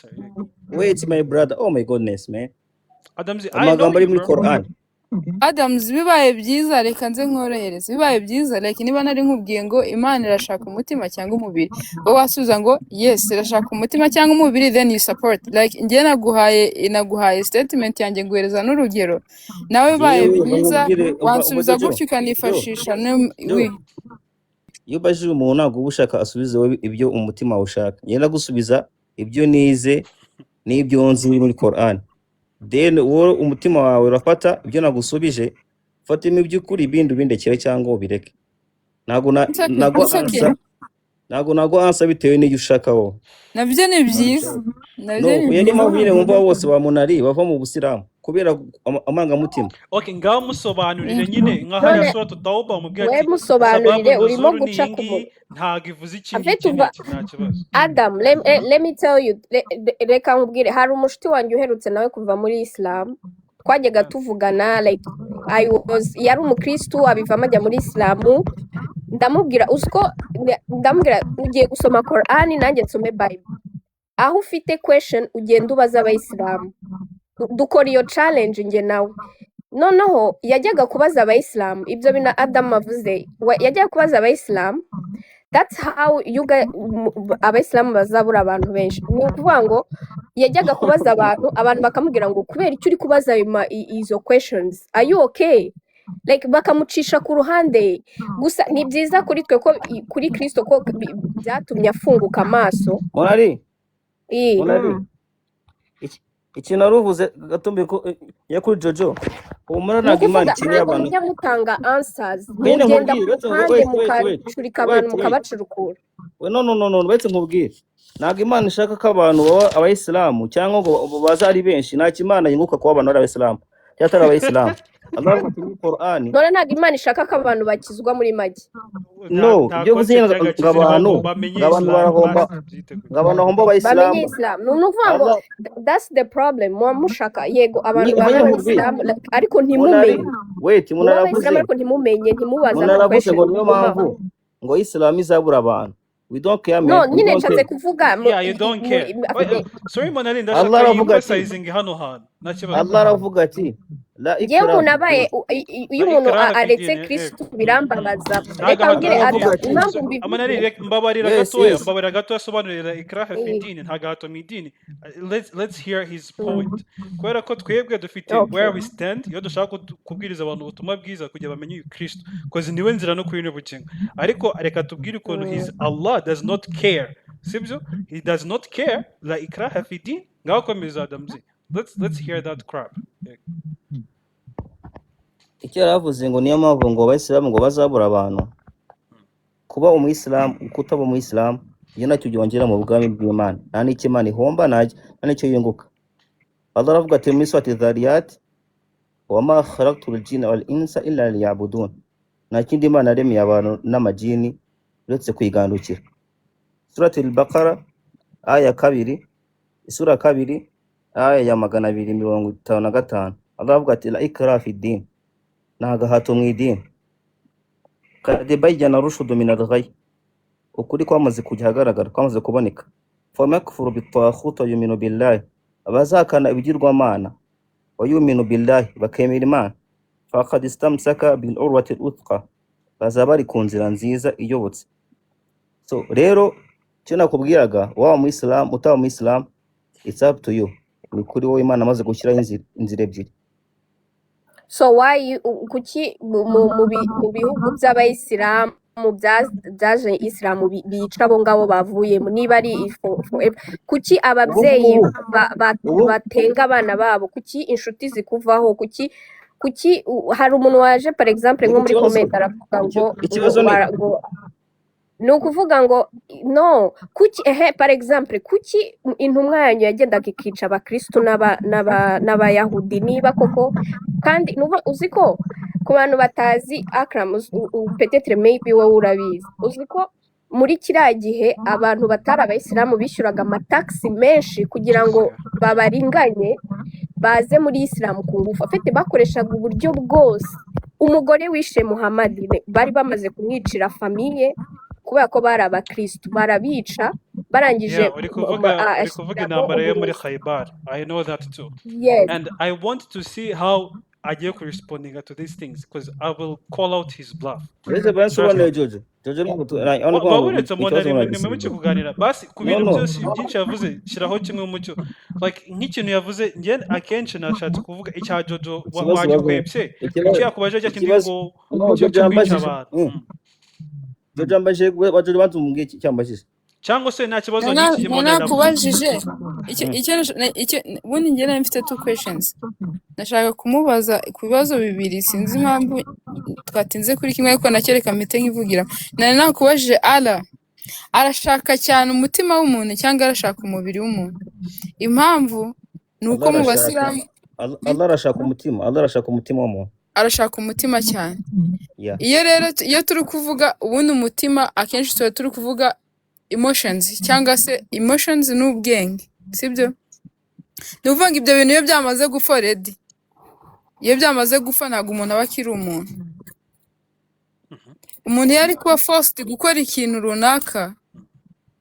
Wait my brother, oh my goodness man. Adamzi, amagambo ari muri Quran. Adams, bibaye byiza reka nze nkorohereze. Bibaye byiza like niba nari nkubwiye ngo Imana irashaka umutima cyangwa umubiri, wowe wasubiza ngo yes irashaka umutima cyangwa umubiri, then you support. Like njye naguhaye statement yanjye nguhereza n'urugero, nawe bibaye byiza wansubiza gutyo ukanifashisha. Iyo bajije umuntu ntabwo ubushaka asubize wowe ibyo umutima ushaka. Yenda gusubiza ibyo nize n'ibyo nzi muri Quran. Then wowe umutima wawe urafata ibyo nagusubije, fatimo iby'ukuri ibindi ubindekere cyangwa ubireke. Nago ansa bitewe n'iyo ushaka wowe. Nabyo ni byiza. Yari mabwire wumva bose ba Munari bava mu Busilamu kubera amanga mutima. Okay, ngaho musobanurire nyine nka haya sura Tauba umubwira ati musobanurire urimo guca ku ntago ivuze ikindi nta kibazo. Adam, let me tell you, reka nkubwire hari umushuti wanjye uherutse nawe kuva muri Islam, twajyaga tuvugana like yari umukristo abivamo ajya muri Islam, ndamubwira ugiye gusoma Quran nanjye nsome Bible, aho ufite question ugenda ubaza abayisilamu, dukora iyo challenge nge nawe. Noneho yajyaga kubaza abayisilamu ibyo bina Adam avuze, yajyaga kubaza abayisilamu. That's how abayisilamu bazabura abantu benshi. Ni ukuvuga ngo yajyaga kubaza abantu bakamubwira ngo kubera icyo uri kubaza izo questions, are you okay? Like bakamucisha ku ruhande. Gusa ni byiza kuri twe ko kuri Kristo ko byatumye afunguka amaso. Munari ikintu aruvuze gatumbe ko yakuri Jojo umura ntabwo Imana ikeneye abantu mujya mutanga answers mugenda kandi mukacurika abantu mukabacurukura. No betse nkubwire ntabwo Imana ishaka ko abantu baba abayisilamu cyangwa ngo baza ari benshi. Nta kimana yunguka kuba abantu ari abayisilamu cyatari abayisilamu. Allah mu Quran none ntabwo Imana ishaka ko abantu bakizwa muri make. No byo buzinga abantu barahomba abayisilamu. Ni ukuvuga ngo that's the problem. Mushaka yego abantu b'abayisilamu ariko ntimumenye. Wait munaravuze ariko ntimumenye ntimubaza question. Ngo niyo mpamvu ngo Islam izabura abantu. We don't care man. No nyine nshatse kuvuga you don't care. Sorry Monali Allah ndashaka emphasizing hano. Allah aravuga ati la Njyewe ikraha umuntu fi abaye din. iyo La umuntu ikraha fi aretse din, Kristo birambabaza. nta Reka gahato mbwire Aravuga Adam ati impamvu mbivuze. amanari mbabarira yes gatoya yes mbabarira gato asobanurira ikraha fi Mm, din nta gahato mu idini. Let's hear his point. Kubera ko twebwe dufite okay. where we stand iyo dushaka kubwiriza abantu ubutumwa bwiza kugira bamenye uyu Kristo, because niwe nzira no kuri n'ubugingo. Ariko reka tubwire ukuntu his Allah does not care, sibyo? He does not care. La ikraha fi din. Ngaho komeza Adamzi. Let's hear that crap. icyo yaravuze ngo niyo mpamvu ngo abayisilamu ngo bazabura abantu kuba umuyisilamu kutaba umuyisilamu iyo nacyo byongera mu bwami bw'Imana nta n'icyo Imana ihomba nta n'icyo yunguka. Allah aravuga ati muri surati Dhariyat wa ma khalaqtul jinna wal insa illa liya'budun, nta kindi Imana yaremeye abantu n'amajini uretse kwigandukira. Surati al-Baqara aya 2 isura 2 aya ya 255 Allah aravuga ati la ikraha fi din, nta gahato mu idini. Kad bayyana rushdu min al-ghay, ukuri kwamaze kujya ahagaragara kwamaze kuboneka. Famakfuru bitaghut yuminu billahi, abazakana ibigirwamana wa yuminu billahi bakemera Imana, faqad istamsaka bil urwati al-uthqa, bazaba bari ku nzira nziza iyobotse. So rero cyo nakubwiraga waba mu Islam utaba mu Islam, it's up to you. Ni kuri wowe Imana amaze gushyiraho inzira ebyiri. So why kuki mu bihugu by'abayisilamu byaje isilamu bica abo ngabo bavuyemo niba ari kuki ababyeyi batenga abana babo, kuki inshuti zikuvaho, kuki hari umuntu waje par exemple nko muri comment aravuga ngo ni ukuvuga ngo no kuki par exemple kuki intumwa yanyu yagendaga ikica abakristo n'abayahudi niba koko kandi uzi ko ku bantu batazi Akram peut-être maybe wowe urabizi uzi ko muri kiriya gihe abantu batari abayisilamu bishyuraga amataxi menshi kugira ngo babaringanye baze muri isilamu ku ngufu, afite bakoreshaga uburyo bwose. Umugore wishe Muhammad bari bamaze kumwicira famiye kubera ko bari abakristo, barabica barangije uri kuvuga intambara yo muri Khaybar. I know that too. Yes. And I want to see how agiye responding to these things, because I will call out his bluff. Uretse basobanure Jojo babonetse mu mucyo kuganira basi ku bintu byose byinshi yavuze shiraho kimwe mu mucyo, like nk'ikintu yavuze nge akenshi nashatse kuvuga icya Jojo wagikwepse icyo yakubaje cyo kindi ngo cyo kwica abantu. Jojo ambaje Jojo batumumbwiye cyambajije cyangwa se nta kibazo n'iki mo nakubajije icyo ubundi njye nari mfite 2 questions. Nashaka kumubaza ku bibazo bibiri, sinzi impamvu twatinze kuri kimwe ariko nacyereka mpite nkivugira. Nari nakubajije Allah arashaka cyane umutima w'umuntu cyangwa arashaka umubiri w'umuntu? Impamvu nuko mu basilamu Allah arashaka umutima, Allah arashaka umutima w'umuntu, arashaka umutima cyane. Iyo rero iyo turi kuvuga ubundi umutima akenshi tuba turi kuvuga emotions cyangwa se emotions n'ubwenge, sibyo? Nuvuga ibyo bintu iyo byamaze gupfa already, iyo byamaze gupfa ntabwo umuntu aba akiri umuntu. Umuntu yari kuba forced gukora ikintu runaka.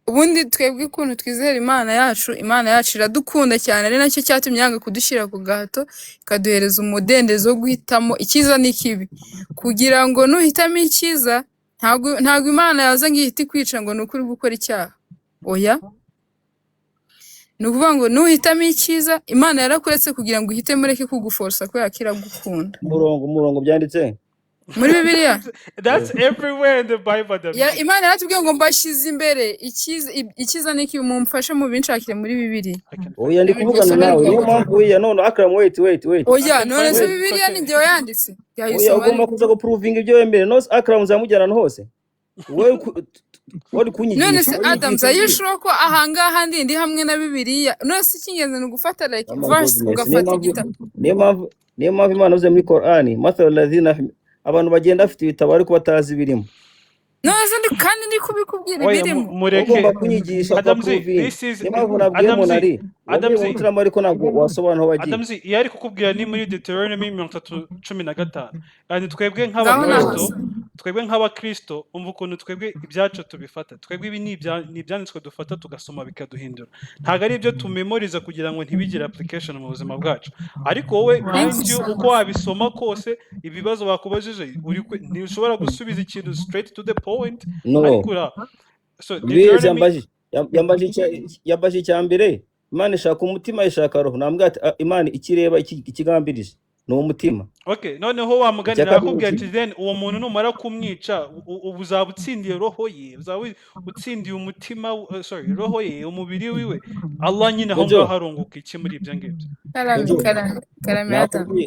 Ubundi twebwe ukuntu twizera Imana yacu iradukunda cyane, ari nacyo cyatumye yanga kudushyira ku gahato ikaduhereza umudendezo wo guhitamo icyiza n'ikibi, kugira ngo nuhitamo icyiza ntabwo Imana yaza ngihita kwica ngo nukuri gukora icyaha. Oya, nukuvuga ngo nuhitamo icyiza Imana yarakuretse kugira ngo uhite mureke kuguforsa ko yakira gukunda. Umurongo byanditse muri Bibiliya. That's everywhere in the Bible. Imana yaratubwiye ngo mbashyize imbere icyiza niki mumfashe mu binshakire muri Bibiliya. Oya ndi kuvugana nawe, niyo mpamvu oya none Akram wait. Oya none se Bibiliya ni ngewe yanditse. Oya ugomba kuza guproving ibyo wemere, no Akram zamujyana hose. Wowe wari kunyigisha. None se Adam zayishuro ko ahangaha ndi hamwe na Bibiliya. None se kingenze no gufata like verse ugafata igitabo. Niyo mpamvu Imana uze muri Qur'ani mathalu ladhina, abantu bagenda afite ibitabo ariko batazi birimo. None se kandi ndi kubikubwira birimo. Mureke kunyigisha Adamzi, this is Adamzi umutiramo ariko ntabwo wasobanura aho wagiye. Adamzi iyo ari kukubwira ni muri Deuteronomy 33:15 kandi twebwe ngaho nk'abakristo nahose umva ukuntu twebwe ibyacu tubifata. Twebwe ibi ni ibyanditswe dufata tugasoma bikaduhindura, ntabwo ari ibyo tumemoriza kugira ngo ntibigire application mu buzima bwacu. Ariko wowe mind you uko wabisoma kose ibibazo bakubajije ntushobora gusubiza ikintu straight to the point. No, so Deuteronomy yambaje icya mbere, Imana ishaka umutima ishaka roho. Nambwa ati Imana ikireba ikigambirije ni umutima. Okay, noneho wamuganira akubwira ati then uwo muntu numara kumwica uzaba utsindiye roho ye, uzaba utsindiye umutima roho ye, umubiri wiwe. Allah nyine aho ngaho harunguka iki muri ibyo ngibyo?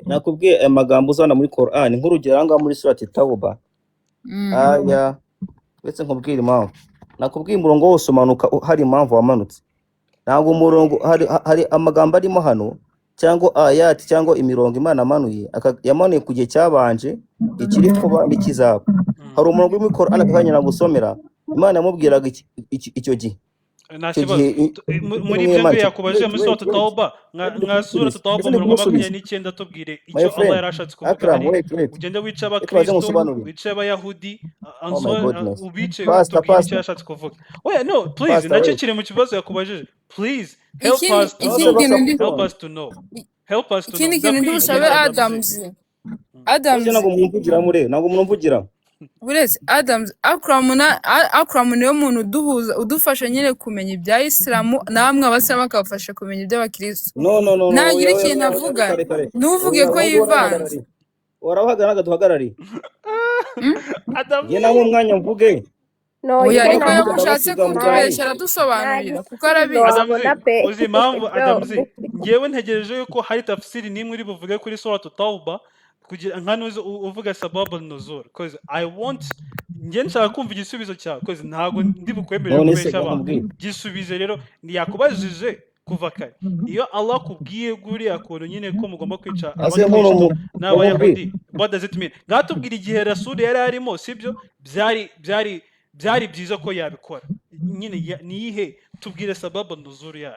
Nakubwiye amagambo uzana muri Quran nk'urugero anga muri surati Tauba aya ndetse nkubwira impamvu. Nakubwiye umurongo wose umanuka hari impamvu wamanutse. Ntabwo umurongo hari amagambo arimo hano cyangwa ayati cyangwa imirongo Imana amanuye yamanuye ku gihe cyabanje ikiri kuba n'ikizaba. Hari umurongo muri Quran akanya nagusomera Imana yamubwiraga icyo gihe. Muri ibyo yakubajije muri surati Tauba nka surati Tauba umurongo 29 tubwire icyo Allah yarashatse kuvuga. Ugende wica abakristo, wica abayahudi, ubice tubwire icyo yashatse kuvuga. Oya no, please, nacyo kiri mu kibazo yakubajije. Please help us to know. Ikindi kintu ndushabe Adams ntabwo mwumvugira Buretse Adams Akram niyo muntu udufasha nyine kumenya ibya Islamu, namwe abasiramu akabafasha kumenya iby'abakristo. No, nagira ikintu avuga ntuvuge ko yivanze. Warabahagarara duhagarari ye nawe umwanya mvuge. Oya ariko yagushatse kutubeshya aradusobanurira kuko arabizi. Uzi impamvu Adamzi ngewe ntegereje yuko hari tafsiri nimwe uri buvuge kuri surati Tauba kugira nkanuze uvuga sababu nuzur, because I want nge nshaka kumva igisubizo cyawe, because ntago ndi bukwemerera kubeshya abantu. Gisubize rero yakubajije kuva kare. Iyo Allah kubwiye guri akuntu nyine ko mugomba kwica abakristo n'abayahudi, what does it mean? Ngatubwira igihe Rasul yari arimo, sibyo byari byiza ko yabikora nyine. Niyihe tubwire sababu nuzur yayo,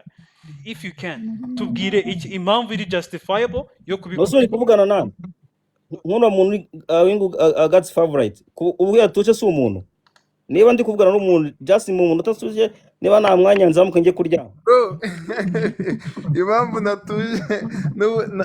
if you can tubwire impamvu iri justifiable yo kubikora. Nosuri kuvugana nani nk'uno muntu wingu God's favorite ubu yatuje si umuntu. Niba ndi kuvugana n'umuntu just mu muntu utasuje, niba nta mwanya nzamuka njye kurya. Impamvu natuje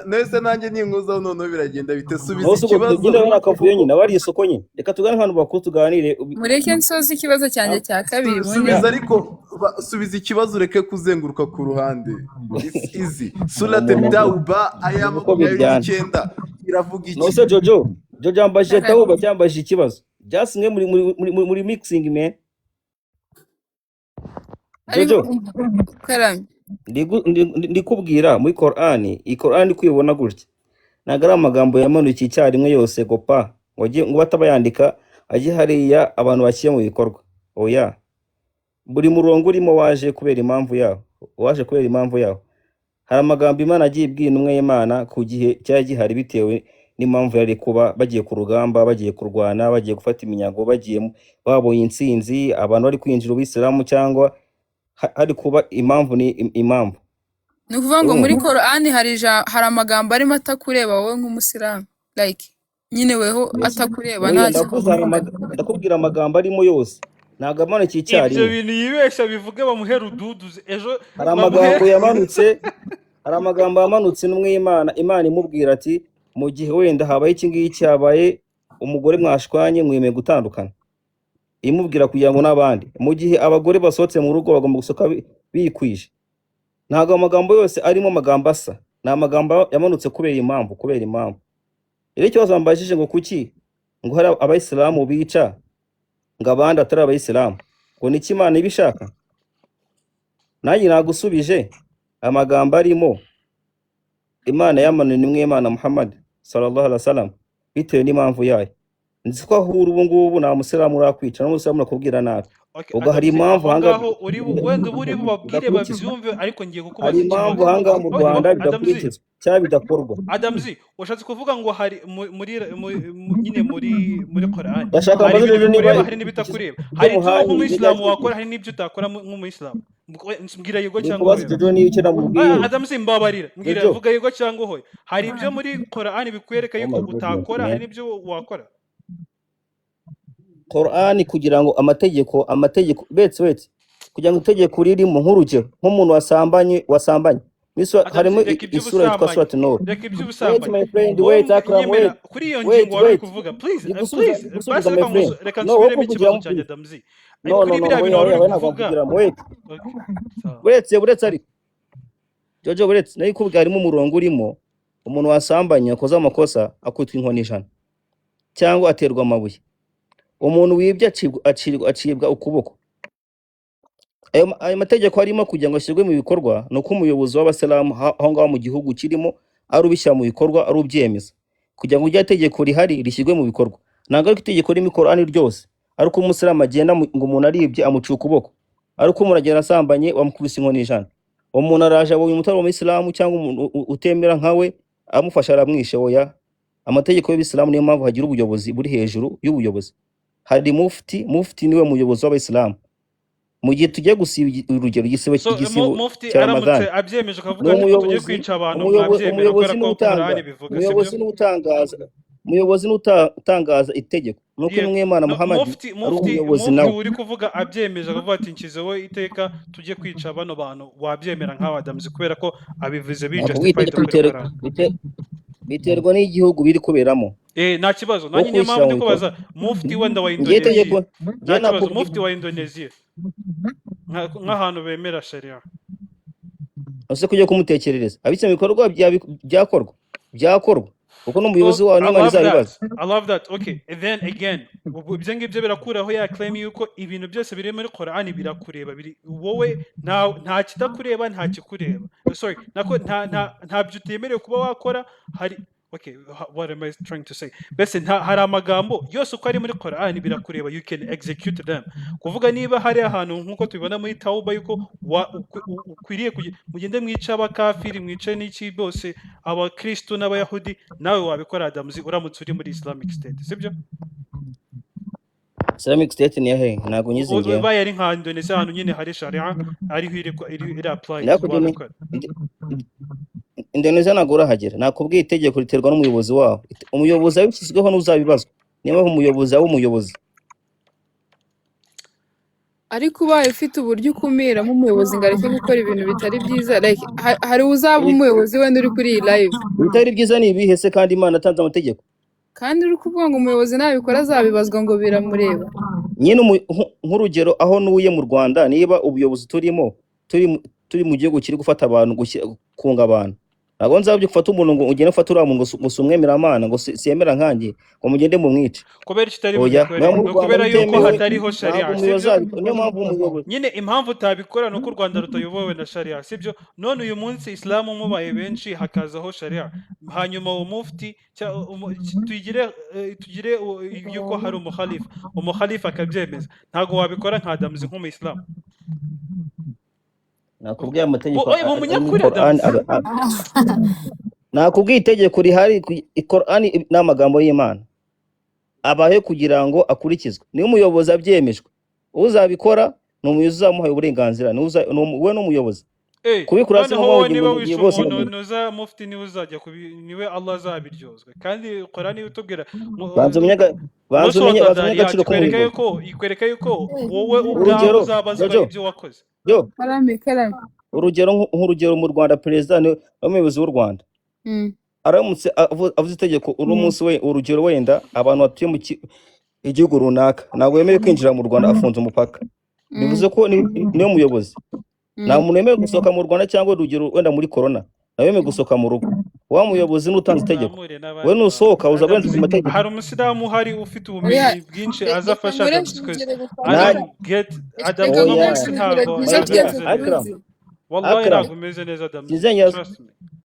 nese nanjye ninguza none biragenda bite subiza ikibazo. Nyine barakavuye nyine bari isoko nyine. Reka tugane hano bakuru tuganire. Mureke nsoza ikibazo cyanjye cya kabiri. Subiza ariko subiza ikibazo ureke kuzenguruka ku ruhande. It's easy. Surati Tauba aya 29 iravuga iki? Nose Jojo ambaje Tauba cyambaje ikibazo. Just mwe muri mixing man. Jojo Karame ndikubwira muri Quran kwibona gutya nagara amagambo yamanuye icyarimwe yose gopa ngo batabayandika aje hariya abantu bakiye mu bikorwa. Oya, buri murongo urimo waje kubera impamvu yaho. Hari amagambo Imana agiye ibwira umwe y'Imana ku gihe cyari gihari bitewe n'impamvu yari kuba bagiye ku rugamba, bagiye kurwana, bagiye gufata iminyago, bagiye babonye intsinzi, abantu bari kwinjira ubisilamu cyangwa hari kuba impamvu ni impamvu. Ni ukuvuga ngo muri Quran hari amagambo arimo atakureba wowe nk'umusilamu, like nyine weho atakureba ndakubwira amagambo arimo yose ntago amanutse icyari. Ibyo bintu yibeshya bivuge bamuhera ududuze ejo. Hari amagambo yamanutse n'umwe Imana imubwira ati mu gihe wenda habaye iki ngiki cyabaye umugore mwashwanye mwemeye gutandukana, imubwira kugira ngo n'abandi mu gihe abagore basohotse mu rugo bagomba gusoka bikwije. Ntago amagambo yose arimo amagambo asa, ni amagambo yamanutse kubera impamvu. Rero ikibazo bambajije ngo kuki ngo hari abayisilamu bica ngo abandi atari abayisilamu, ngo niki Imana ibishaka? Nanjye nagusubije amagambo arimo Imana yamanuye nimwe Imana Muhammad sallallahu alaihi wasallam bitewe n'impamvu yayo. Nzi ko ahura ubu ngubu nta musilamu urakwica n'umusilamu nakubwira nabi. Ubwo hari impamvu hangaho wenda buri babwire babyumve, ariko ngiye kukubaza hari impamvu hangaho mu Rwanda bidakurikizwa cyangwa bidakorwa. Adamzi ushatse kuvuga ngo hari nyine muri Quran hari n'ibitakureba, hari ibyo nk'umuyisilamu wakora, hari n'ibyo utakora nk'umuyisilamu. mbwira yego ndi cyangwa kubaza oya. Jojo niyo icyo namubwiye Adamu simbabarira, mbwira Jojo. vuga yego cyangwa oya. Hari ibyo muri Qur'an bikwereka Oh yuko my goodness, utakora, man. hari n'ibyo wakora. Qur'an kugira ngo amategeko wait kugira ngo itegeko ririmo nk'urugero nk'umuntu wasambanye harimo Reka isura yitwa surat nur. Reka Wait iby'ubusambanyi. my friend, wait Akram, wait. Kuri iyo Wait, ngingo wari wait. kuvuga. Please, Gusubiza basi my friend. reka No, nsubiremo wowe ikibazo kugira cyanjye ngo Damzi. no, Kuri biriya bintu wari uri kuvuga. wait. Okay, sawa. Buretse ariko Jojo buretse nayo kubwira harimo umurongo urimo umuntu wasambanye akoze amakosa akutwa inkoni ijana cyangwa aterwa amabuye. Umuntu wibye acibwa ukuboko. Ayo mategeko arimo kugira ngo ashyirwe mu bikorwa ni uko umuyobozi w'abasilamu aho ngaho mu gihugu kirimo ari ubishyira mu bikorwa ari ubyemeza kugira ngo iryo tegeko rihari rishyirwe mu bikorwa. Ntabwo ari itegeko ririmo Qur'an ryose ariko umusilamu agenda ngo umuntu aribye amuciye ukuboko ariko umuntu agenda asambanye wamukubise inkoni ijana. Umuntu araje abonye umutari w'umuyisilamu cyangwa umuntu utemera nkawe amufasha aramwishe. Oya, amategeko y'Abisilamu niyo mpamvu hagira ubuyobozi buri hejuru y'ubuyobozi. Hari mufti niwe muyobozi w'Abayisilamu. Mu gihe tugiye gusiba urugero igisibo Mufti cya aramutse Ramadhan abyemeje akavuga ati tugiye kwica abantu mwabyemera kubera ko Qur'an bivuga, sibyo? umuyobozi n'utangaza itegeko nuko n'Imana Muhammad ari umuyobozi nawe. Uri kuvuga abyemeje akavuga ati nshyizeho iteka tujye kwica bano bantu, wabyemera nk'abadamuzi kubera ko abivuze bijustified kuri Qur'an. Biterwa n'igihugu biri kuberamo. Nta kibazo, nanjye niyo mpamvu ndi kubaza mufti wenda wa Indonesia. Nta kibazo, mufti wa Indonesia nk'ahantu bemera sharia. Ose kujya kumutekerereza abitse mu bikorwa byakorwa uko n'umuyobozi wawe n'Imana izabibaza. I love that. Okay, and then again ibyo ngibyo birakuraho ya claim yuko ibintu byose biri muri Qur'an birakureba, wowe nta kitakureba nta kikureba. Sorry, nta byo utemerewe kuba wakora. Hari okay, what am I trying to say? Bese hari amagambo yose uko ari muri Qur'an birakureba, you can execute them. Kuvuga niba hari ahantu nkuko tubibona muri Tauba yuko ukwiriye mugende mwica abakafiri, mwice n'iki bose abakristo n'abayahudi, nawe wabikora Adamzi uramutse uri muri Islamic State, sibyo? Islamic State ni hehe? Ntago nyizingiye. Ubaye ari nka Indonesia ahantu nyine hari sharia ariho iri apply. Indonesia ntago urahagera. Nakubwiye itegeko riterwa n'umuyobozi waho. Umuyobozi abishyizweho n'uzabibazwa. Niyo umuyobozi umuyobozi. Ariko ubaye ufite uburyo ukumira nk'umuyobozi ngo areke gukora ibintu bitari byiza, like hari uzaba umuyobozi wenda uri kuri iyi live. Bitari byiza ni ibihe se kandi Imana atanze amategeko? Kandi uri kuvuga ngo umuyobozi nabikora azabibazwa ngo biramureba. Nyine nk'urugero aho nuye mu Rwanda, niba ubuyobozi turi mu gihugu kiri gufata abantu kunga abantu, ntabwo nzabyo gufata umuntu ngo ugende ufata uriya muntu ngo umwemera Imana ngo siyemera nkanjye ngo mugende mu mwice kubera kitari kubera yuko hatariho sharia, niyo mpamvu umuyobozi nyine impamvu utabikora nuko u Rwanda rutayobowe na sharia, sibyo? None uyu munsi Islamu mubaye benshi hakazaho sharia, hanyuma uwo mufti tugire yuko hari umukhalifa akabyemeza, ntago wabikora nka Adamzi nk'umuyisilamu. Nakubwiye amategeko nakubwiye itegeko rihari Qur'an n'amagambo y'Imana abahe kugira ngo akurikizwe. Niyo umuyobozi abyemejwe, uzabikora ni umuyobozi uzamuhaye uburenganzira, we n'umuyobozi kubikora se bose noza mufti niwe uzajya niwe Allah azabiryozwe. Kandi Qur'an utubwira ikwereka yuko wowe ubwawe uzabazwa ibyo wakoze. Urugero mu Rwanda perezida n'umuyobozi w'u Rwanda aramutse avuze itegeko uno munsi we urugero wenda abantu batuye mu igihugu runaka ntabwo yemerewe kwinjira mu Rwanda, afunze umupaka, bivuze ko niyo muyobozi. Nta muntu yemerewe gusohoka mu Rwanda cyangwa urugero wenda muri corona nawe yemerewe gusohoka mu rugo. Wa muyobozi n'utanze itegeko, we nusohoka uzabanza ku mategeko. Hari umusilamu uhari ufite ubumenyi bwinshi azafasha wallahi ntabwo umeze neza Adamzi.